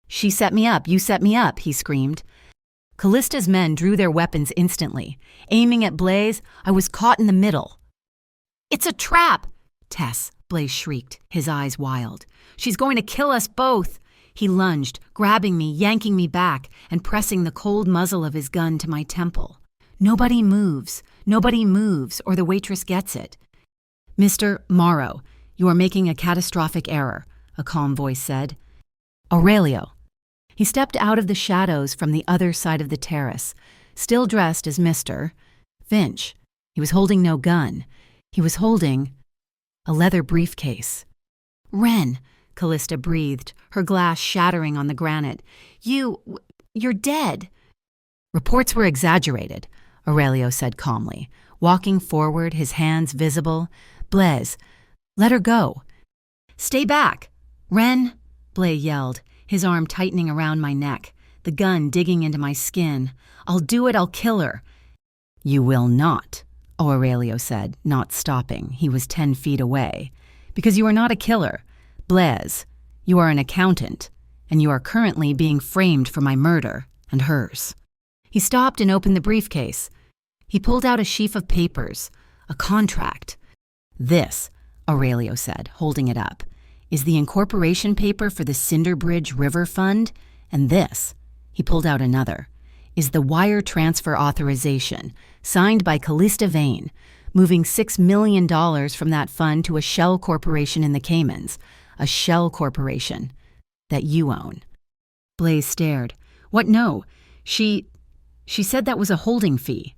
She set me up, you set me up, he screamed. Callista's men drew their weapons instantly. Aiming at Blaze, I was caught in the middle. It's a trap, Tess, Blaze shrieked, his eyes wild. She's going to kill us both. He lunged, grabbing me, yanking me back, and pressing the cold muzzle of his gun to my temple. Nobody moves, or the waitress gets it. Mr. Morrow, you are making a catastrophic error, a calm voice said. Aurelio. He stepped out of the shadows from the other side of the terrace, still dressed as Mr. Finch. He was holding no gun. He was holding a leather briefcase. Ren, Callista breathed, her glass shattering on the granite. You're dead. Reports were exaggerated, Aurelio said calmly, walking forward, his hands visible. Blaze, let her go. Stay back. Ren, Blaze yelled, his arm tightening around my neck, the gun digging into my skin. I'll do it, I'll kill her. You will not, Aurelio said, not stopping. He was 10 feet away. Because you are not a killer. Blaze, you are an accountant, and you are currently being framed for my murder and hers. He stopped and opened the briefcase. He pulled out a sheaf of papers, a contract. This, Aurelio said, holding it up, is the incorporation paper for the Cinder Bridge River Fund, and this, he pulled out another, is the wire transfer authorization, signed by Callista Vane, moving $6 million from that fund to a shell corporation in the Caymans, a shell corporation that you own. Blaze stared. What, no? She said that was a holding fee.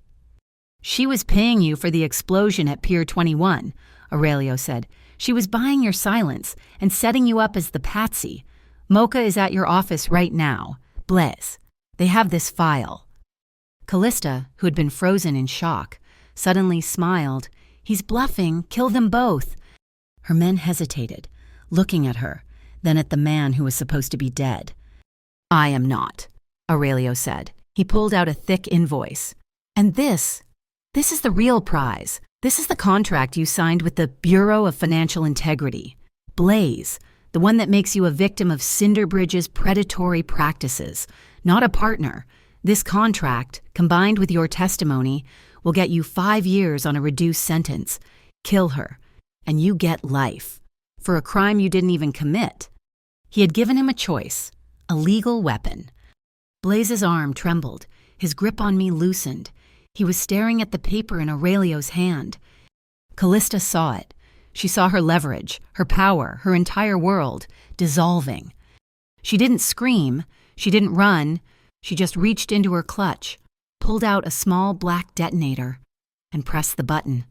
She was paying you for the explosion at Pier 21, Aurelio said. She was buying your silence and setting you up as the patsy. Mocha is at your office right now. Blaze, they have this file. Callista, who had been frozen in shock, suddenly smiled. He's bluffing. Kill them both. Her men hesitated, looking at her, then at the man who was supposed to be dead. I am not, Aurelio said. He pulled out a thick invoice. And this is the real prize. This is the contract you signed with the Bureau of Financial Integrity. Blaze, the one that makes you a victim of Cinderbridge's predatory practices, not a partner. This contract, combined with your testimony, will get you 5 years on a reduced sentence. Kill her, and you get life, for a crime you didn't even commit. He had given him a choice, a legal weapon. Blaze's arm trembled, his grip on me loosened. He was staring at the paper in Aurelio's hand. Callista saw it. She saw her leverage, her power, her entire world, dissolving. She didn't scream. She didn't run. She just reached into her clutch, pulled out a small black detonator, and pressed the button.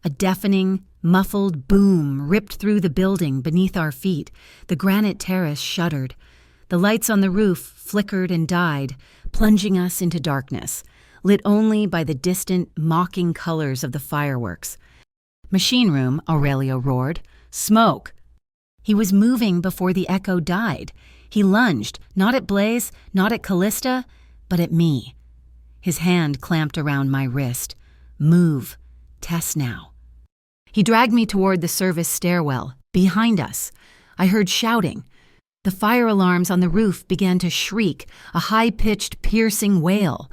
A deafening, muffled boom ripped through the building beneath our feet. The granite terrace shuddered. The lights on the roof flickered and died, plunging us into darkness. lit only by the distant, mocking colors of the fireworks. "Machine room," Aurelio roared. "Smoke!" He was moving before the echo died. He lunged, not at Blaze, not at Callista, but at me. His hand clamped around my wrist. "Move. Tess now." He dragged me toward the service stairwell, behind us. I heard shouting. The fire alarms on the roof began to shriek, a high-pitched, piercing wail,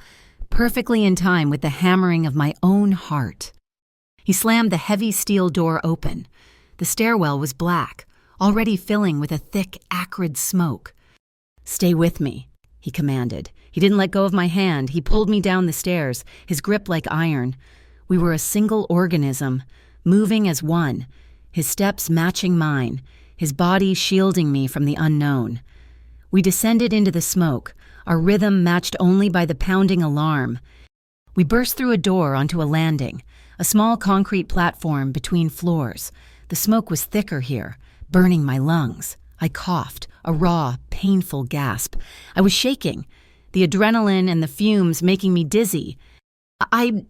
perfectly in time with the hammering of my own heart. He slammed the heavy steel door open. The stairwell was black, already filling with a thick, acrid smoke. "Stay with me," he commanded. He didn't let go of my hand. He pulled me down the stairs, his grip like iron. We were a single organism, moving as one, his steps matching mine, his body shielding me from the unknown. We descended into the smoke, our rhythm matched only by the pounding alarm. We burst through a door onto a landing, a small concrete platform between floors. The smoke was thicker here, burning my lungs. I coughed, a raw, painful gasp. I was shaking, the adrenaline and the fumes making me dizzy. I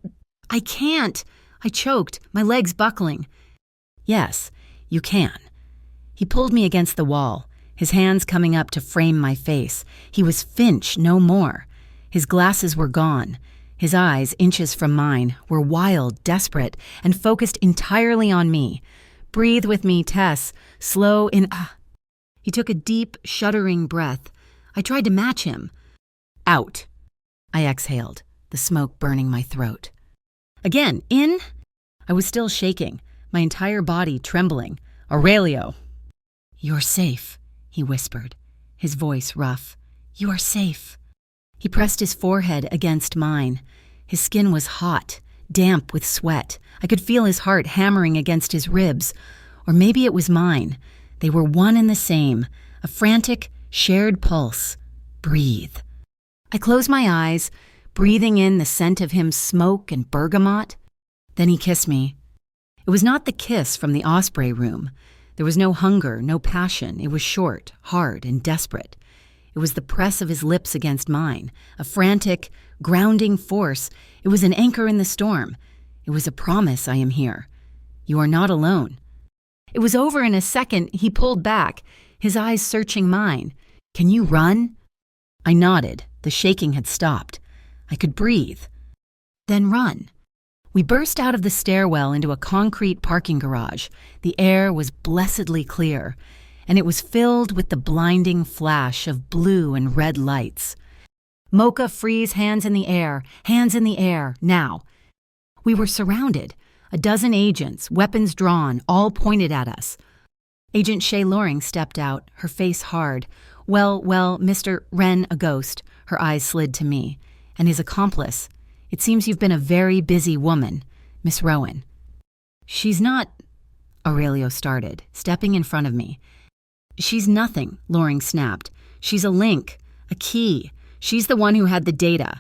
can't, I choked, my legs buckling. "Yes, you can." He pulled me against the wall, his hands coming up to frame my face. He was Finch, no more. His glasses were gone. His eyes, inches from mine, were wild, desperate, and focused entirely on me. "Breathe with me, Tess. Slow in." He took a deep, shuddering breath. I tried to match him. "Out." I exhaled, the smoke burning my throat. Again, in. I was still shaking, my entire body trembling. "Aurelio." "You're safe," he whispered, his voice rough. "You are safe." He pressed his forehead against mine. His skin was hot, damp with sweat. I could feel his heart hammering against his ribs. Or maybe it was mine. They were one and the same, a frantic, shared pulse. Breathe. I closed my eyes, breathing in the scent of him smoke and bergamot. Then he kissed me. It was not the kiss from the Osprey room. There was no hunger, no passion. It was short, hard, and desperate. It was the press of his lips against mine, a frantic, grounding force. It was an anchor in the storm. It was a promise, "I am here. You are not alone." It was over in a second. He pulled back, his eyes searching mine. "Can you run?" I nodded. The shaking had stopped. I could breathe. "Then run." We burst out of the stairwell into a concrete parking garage. The air was blessedly clear, and it was filled with the blinding flash of blue and red lights. "Mocha, freeze, hands in the air, now." We were surrounded. A dozen agents, weapons drawn, all pointed at us. Agent Shay Loring stepped out, her face hard. Well, Mr. Wren, a ghost." Her eyes slid to me. "And his accomplice. It seems you've been a very busy woman, Miss Rowan." "She's not," Aurelio started, stepping in front of me. "She's nothing," Loring snapped. "She's a link, a key. She's the one who had the data."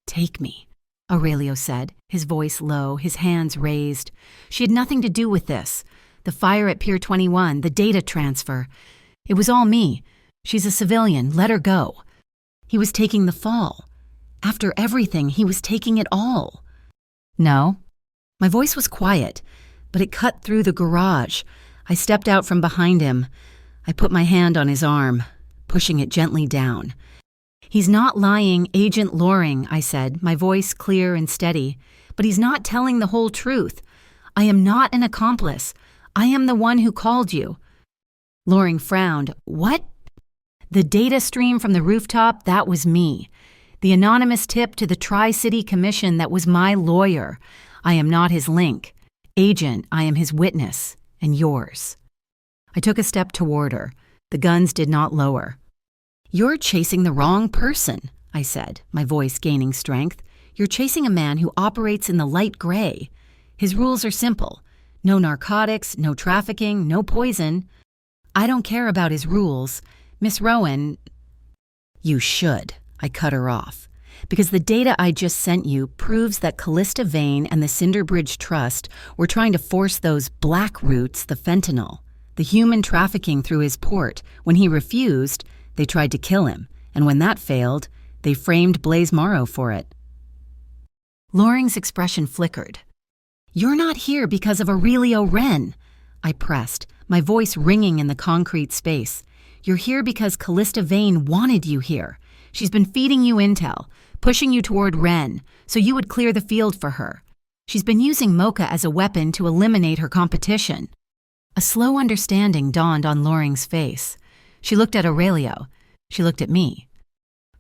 "Take me," Aurelio said, his voice low, his hands raised. "She had nothing to do with this. The fire at Pier 21, the data transfer. It was all me. She's a civilian. Let her go." He was taking the fall. After everything, he was taking it all. "No." My voice was quiet, but it cut through the garage. I stepped out from behind him. I put my hand on his arm, pushing it gently down. "He's not lying, Agent Loring," I said, my voice clear and steady. "But he's not telling the whole truth. I am not an accomplice. I am the one who called you." Loring frowned. "What?" "The data stream from the rooftop, that was me. The anonymous tip to the Tri-City Commission, that was my lawyer. I am not his link. Agent, I am his witness, and yours." I took a step toward her. The guns did not lower. "You're chasing the wrong person," I said, my voice gaining strength. "You're chasing a man who operates in the light gray. His rules are simple. No narcotics, no trafficking, no poison. I don't care about his rules. Miss Rowan—" "You should," I cut her off, "because the data I just sent you proves that Callista Vane and the Cinderbridge Trust were trying to force those black roots, the fentanyl, the human trafficking through his port. When he refused, they tried to kill him, and when that failed, they framed Blaze Morrow for it." Loring's expression flickered. "You're not here because of Aurelio Wren," I pressed, my voice ringing in the concrete space. "You're here because Callista Vane wanted you here. She's been feeding you intel, pushing you toward Wren, so you would clear the field for her. She's been using Mocha as a weapon to eliminate her competition." A slow understanding dawned on Loring's face. She looked at Aurelio. She looked at me.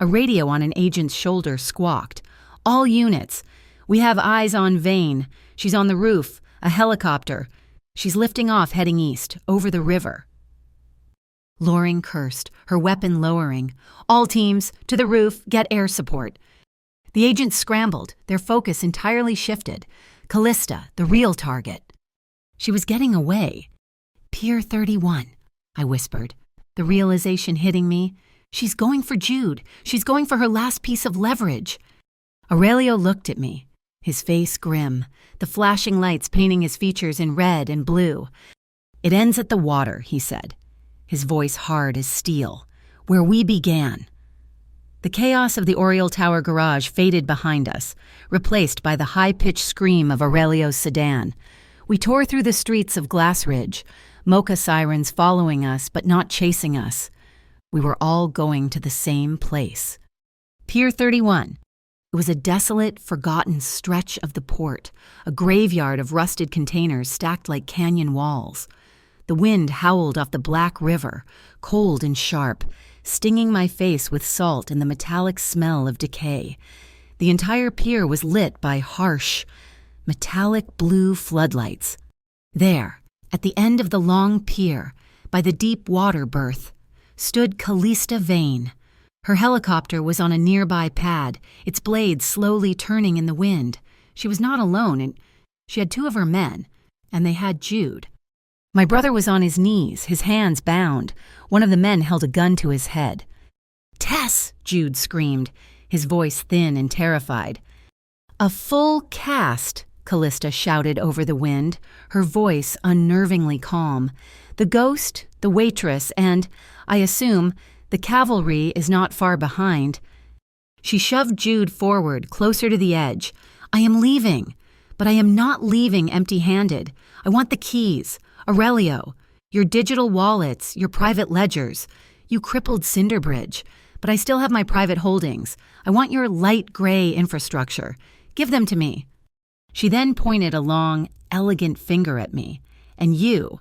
A radio on an agent's shoulder squawked. "All units. We have eyes on Vane. She's on the roof. A helicopter. She's lifting off heading east, over the river." Loring cursed, her weapon lowering. "All teams, to the roof, get air support." The agents scrambled, their focus entirely shifted. Callista, the real target. She was getting away. "Pier 31, I whispered, the realization hitting me. She's going for Jude. She's going for her last piece of leverage. Aurelio looked at me, his face grim, the flashing lights painting his features in red and blue. "It ends at the water," he said, his voice hard as steel. "Where we began." The chaos of the Oriole Tower garage faded behind us, replaced by the high-pitched scream of Aurelio's sedan. We tore through the streets of Glass Ridge, Mocha sirens following us but not chasing us. We were all going to the same place. Pier 31. It was a desolate, forgotten stretch of the port, a graveyard of rusted containers stacked like canyon walls. The wind howled off the black river, cold and sharp, stinging my face with salt and the metallic smell of decay. The entire pier was lit by harsh, metallic blue floodlights. There, at the end of the long pier, by the deep water berth, stood Callista Vane. Her helicopter was on a nearby pad, its blades slowly turning in the wind. She was not alone, and she had two of her men, and they had Jude. My brother was on his knees, his hands bound. One of the men held a gun to his head. "Tess!" Jude screamed, his voice thin and terrified. "A full cast," Callista shouted over the wind, her voice unnervingly calm. "The ghost, the waitress, and, I assume, the cavalry is not far behind." She shoved Jude forward, closer to the edge. "I am leaving, but I am not leaving empty-handed. I want the keys. Aurelio, your digital wallets, your private ledgers. You crippled Cinderbridge, but I still have my private holdings. I want your light gray infrastructure. Give them to me." She then pointed a long, elegant finger at me. "And you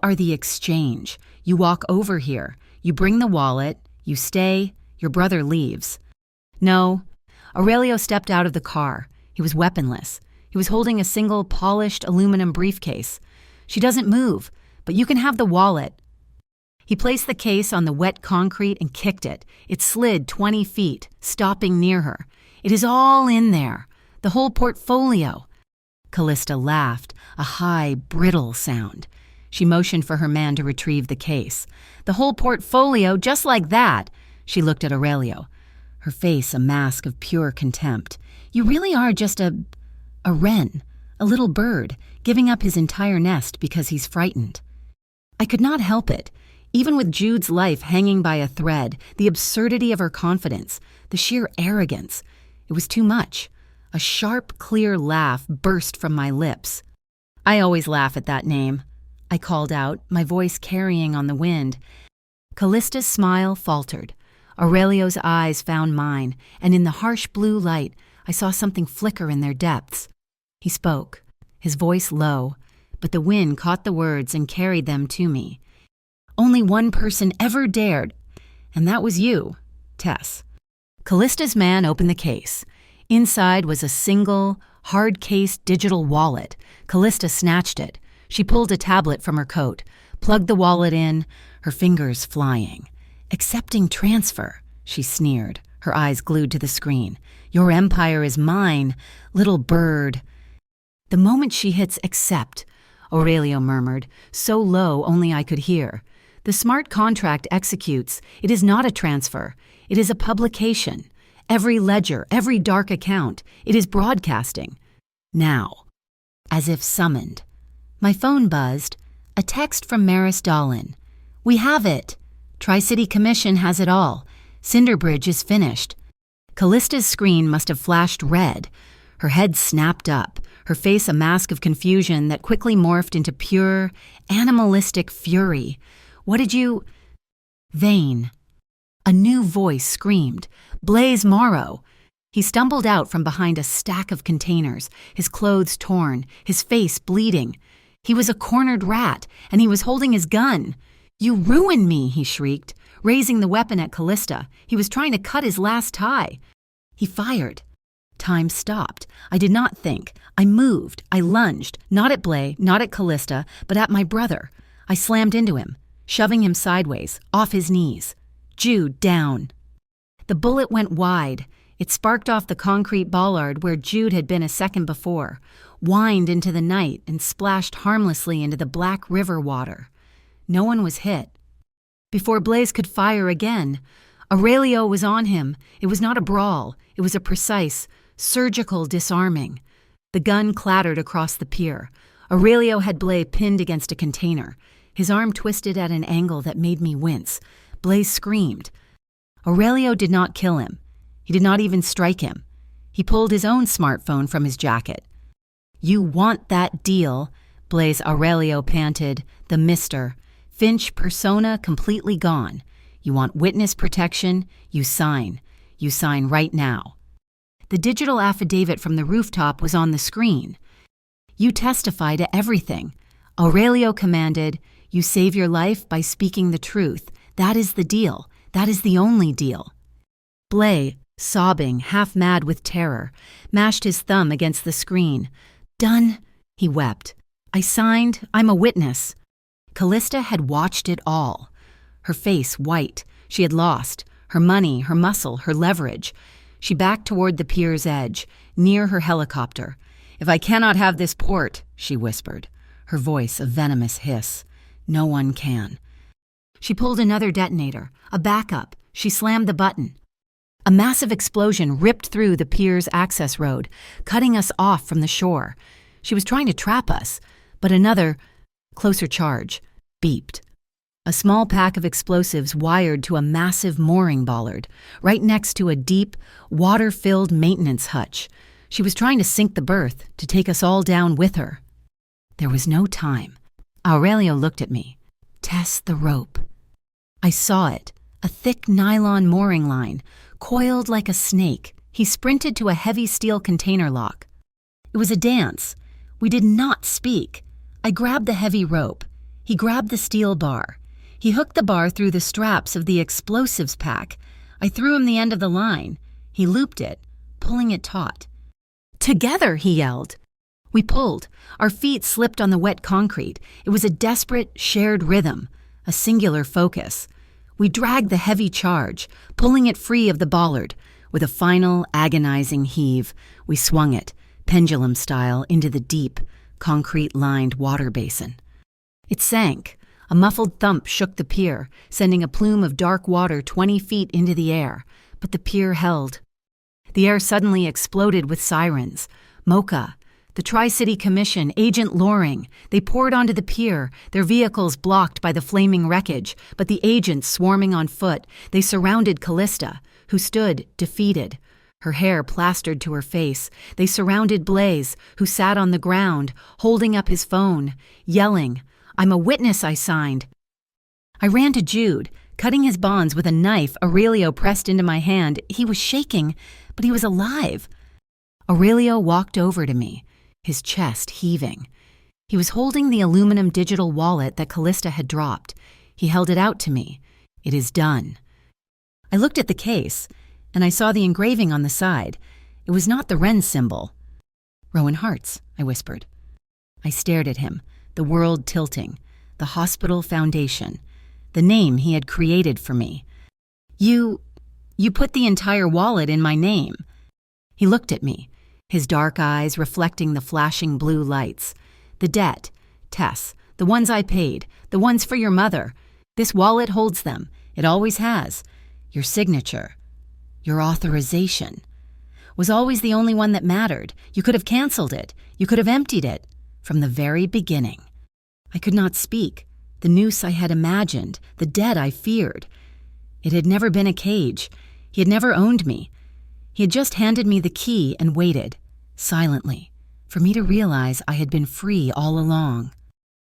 are the exchange. You walk over here. You bring the wallet. You stay. Your brother leaves." No. Aurelio stepped out of the car. He was weaponless. He was holding a single polished aluminum briefcase. "She doesn't move, but you can have the wallet." He placed the case on the wet concrete and kicked it. It slid 20 feet, stopping near her. "It is all in there. The whole portfolio." Callista laughed, a high, brittle sound. She motioned for her man to retrieve the case. "The whole portfolio, just like that." She looked at Aurelio, her face a mask of pure contempt. "You really are just a wren, a little bird, giving up his entire nest because he's frightened." I could not help it. Even with Jude's life hanging by a thread, the absurdity of her confidence, the sheer arrogance, it was too much. A sharp, clear laugh burst from my lips. "I always laugh at that name," I called out, my voice carrying on the wind. Callista's smile faltered. Aurelio's eyes found mine, and in the harsh blue light, I saw something flicker in their depths. He spoke, his voice low, but the wind caught the words and carried them to me. "Only one person ever dared, and that was you, Tess." Callista's man opened the case. Inside was a single, hard-case digital wallet. Callista snatched it. She pulled a tablet from her coat, plugged the wallet in, her fingers flying. "Accepting transfer," she sneered, her eyes glued to the screen. "Your empire is mine, little bird." "The moment she hits accept," Aurelio murmured, so low only I could hear. "The smart contract executes. It is not a transfer. It is a publication. Every ledger, every dark account, it is broadcasting. Now." As if summoned. My phone buzzed. A text from Maris Dahlin. "We have it. Tri-City Commission has it all. Cinderbridge is finished." Callista's screen must have flashed red. Her head snapped up, her face a mask of confusion that quickly morphed into pure, animalistic fury. "What did you—" "Vain." A new voice screamed, "Blaze Morrow!" He stumbled out from behind a stack of containers, his clothes torn, his face bleeding. He was a cornered rat, and he was holding his gun. "You ruined me," he shrieked, raising the weapon at Callista. He was trying to cut his last tie. He fired. Time stopped. I did not think. I moved. I lunged, not at Blay, not at Callista, but at my brother. I slammed into him, shoving him sideways, off his knees. Jude down. The bullet went wide. It sparked off the concrete bollard where Jude had been a second before, whined into the night and splashed harmlessly into the black river water. No one was hit. Before Blaze could fire again, Aurelio was on him. It was not a brawl. It was a precise, surgical disarming. The gun clattered across the pier. Aurelio had Blaze pinned against a container. His arm twisted at an angle that made me wince. Blaze screamed. Aurelio did not kill him. He did not even strike him. He pulled his own smartphone from his jacket. "You want that deal," Blaze Aurelio panted, the mister. Finch persona completely gone. "You want witness protection? You sign. You sign right now." The digital affidavit from the rooftop was on the screen. "You testify to everything." Aurelio commanded, "You save your life by speaking the truth. That is the deal. That is the only deal." Blay, sobbing, half mad with terror, mashed his thumb against the screen. "Done," he wept. "I signed. I'm a witness." Callista had watched it all. Her face white. She had lost. Her money, her muscle, her leverage. She backed toward the pier's edge, near her helicopter. "If I cannot have this port," she whispered, her voice a venomous hiss. "No one can." She pulled another detonator, a backup. She slammed the button. A massive explosion ripped through the pier's access road, cutting us off from the shore. She was trying to trap us, but another, closer charge, beeped. A small pack of explosives wired to a massive mooring bollard, right next to a deep, water-filled maintenance hutch. She was trying to sink the berth, to take us all down with her. There was no time. Aurelio looked at me. "Tess the rope." I saw it, a thick nylon mooring line, coiled like a snake. He sprinted to a heavy steel container lock. It was a dance. We did not speak. I grabbed the heavy rope. He grabbed the steel bar. He hooked the bar through the straps of the explosives pack. I threw him the end of the line. He looped it, pulling it taut. "Together," he yelled. We pulled. Our feet slipped on the wet concrete. It was a desperate, shared rhythm, a singular focus. We dragged the heavy charge, pulling it free of the bollard. With a final, agonizing heave, we swung it, pendulum style, into the deep, concrete-lined water basin. It sank. A muffled thump shook the pier, sending a plume of dark water 20 feet into the air, but the pier held. The air suddenly exploded with sirens. Mocha, the Tri-City Commission, Agent Loring. They poured onto the pier, their vehicles blocked by the flaming wreckage, but the agents swarming on foot. They surrounded Callista, who stood defeated, her hair plastered to her face. They surrounded Blaze, who sat on the ground, holding up his phone, yelling, "I'm a witness, I signed." I ran to Jude, cutting his bonds with a knife Aurelio pressed into my hand. He was shaking, but he was alive. Aurelio walked over to me, his chest heaving. He was holding the aluminum digital wallet that Callista had dropped. He held it out to me. "It is done." I looked at the case, and I saw the engraving on the side. It was not the Wren symbol. "Rowan Hearts," I whispered. I stared at him, the world tilting, the hospital foundation, the name he had created for me. You put the entire wallet in my name." He looked at me, his dark eyes reflecting the flashing blue lights. "The debt, Tess, the ones I paid, the ones for your mother. This wallet holds them. It always has. Your signature, your authorization, was always the only one that mattered. You could have canceled it. You could have emptied it. From the very beginning." I could not speak. The noose I had imagined, the debt I feared. It had never been a cage. He had never owned me. He had just handed me the key and waited, silently, for me to realize I had been free all along.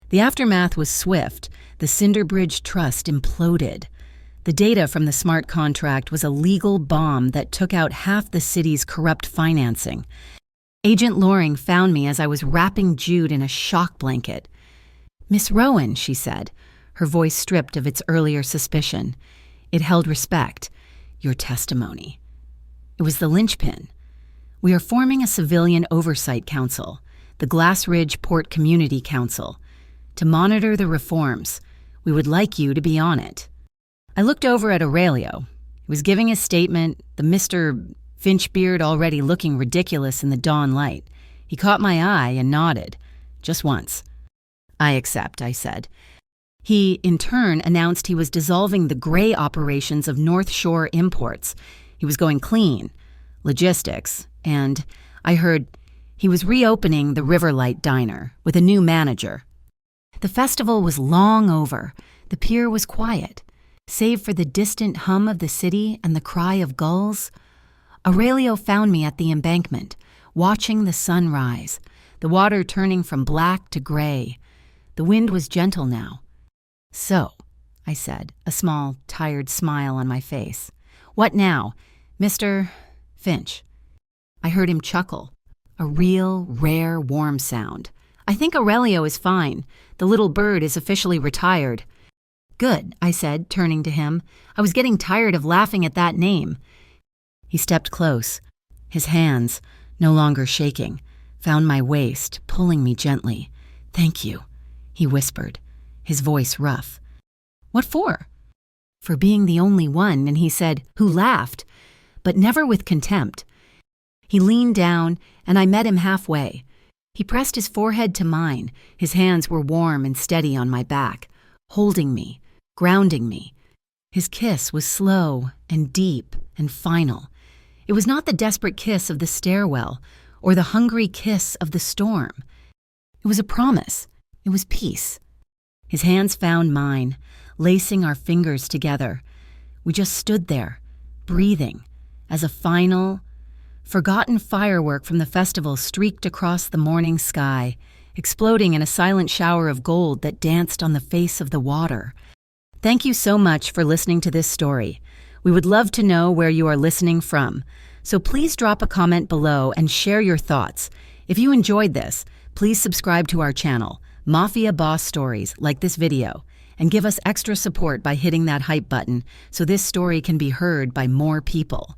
The aftermath was swift. The Cinder Bridge Trust imploded. The data from the smart contract was a legal bomb that took out half the city's corrupt financing. Agent Loring found me as I was wrapping Jude in a shock blanket. "Miss Rowan," she said, her voice stripped of its earlier suspicion. It held respect. "Your testimony." It was the linchpin. "We are forming a civilian oversight council, the Glass Ridge Port Community Council, to monitor the reforms. We would like you to be on it." I looked over at Aurelio. He was giving his statement, the Mr. Finchbeard already looking ridiculous in the dawn light. He caught my eye and nodded. Just once. "I accept," I said. He, in turn, announced he was dissolving the gray operations of North Shore Imports. He was going clean, logistics, and I heard he was reopening the Riverlight Diner with a new manager. The festival was long over. The pier was quiet, save for the distant hum of the city and the cry of gulls. Aurelio found me at the embankment, watching the sun rise, the water turning from black to gray. The wind was gentle now. "So," I said, a small, tired smile on my face. "What now, Mr. Finch?" I heard him chuckle, a real, rare, warm sound. "I think Aurelio is fine. The little bird is officially retired." "Good," I said, turning to him. I was getting tired of laughing at that name. He stepped close. His hands, no longer shaking, found my waist, pulling me gently. "Thank you," he whispered, his voice rough. "What for?" "For being the only one," and he said, "who laughed," but never with contempt. He leaned down, and I met him halfway. He pressed his forehead to mine. His hands were warm and steady on my back, holding me, grounding me. His kiss was slow and deep and final. It was not the desperate kiss of the stairwell or the hungry kiss of the storm. It was a promise. It was peace. His hands found mine, lacing our fingers together. We just stood there, breathing, as a final, forgotten firework from the festival streaked across the morning sky, exploding in a silent shower of gold that danced on the face of the water. Thank you so much for listening to this story. We would love to know where you are listening from, so please drop a comment below and share your thoughts. If you enjoyed this, please subscribe to our channel, Mafia Boss Stories, like this video, and give us extra support by hitting that hype button so this story can be heard by more people.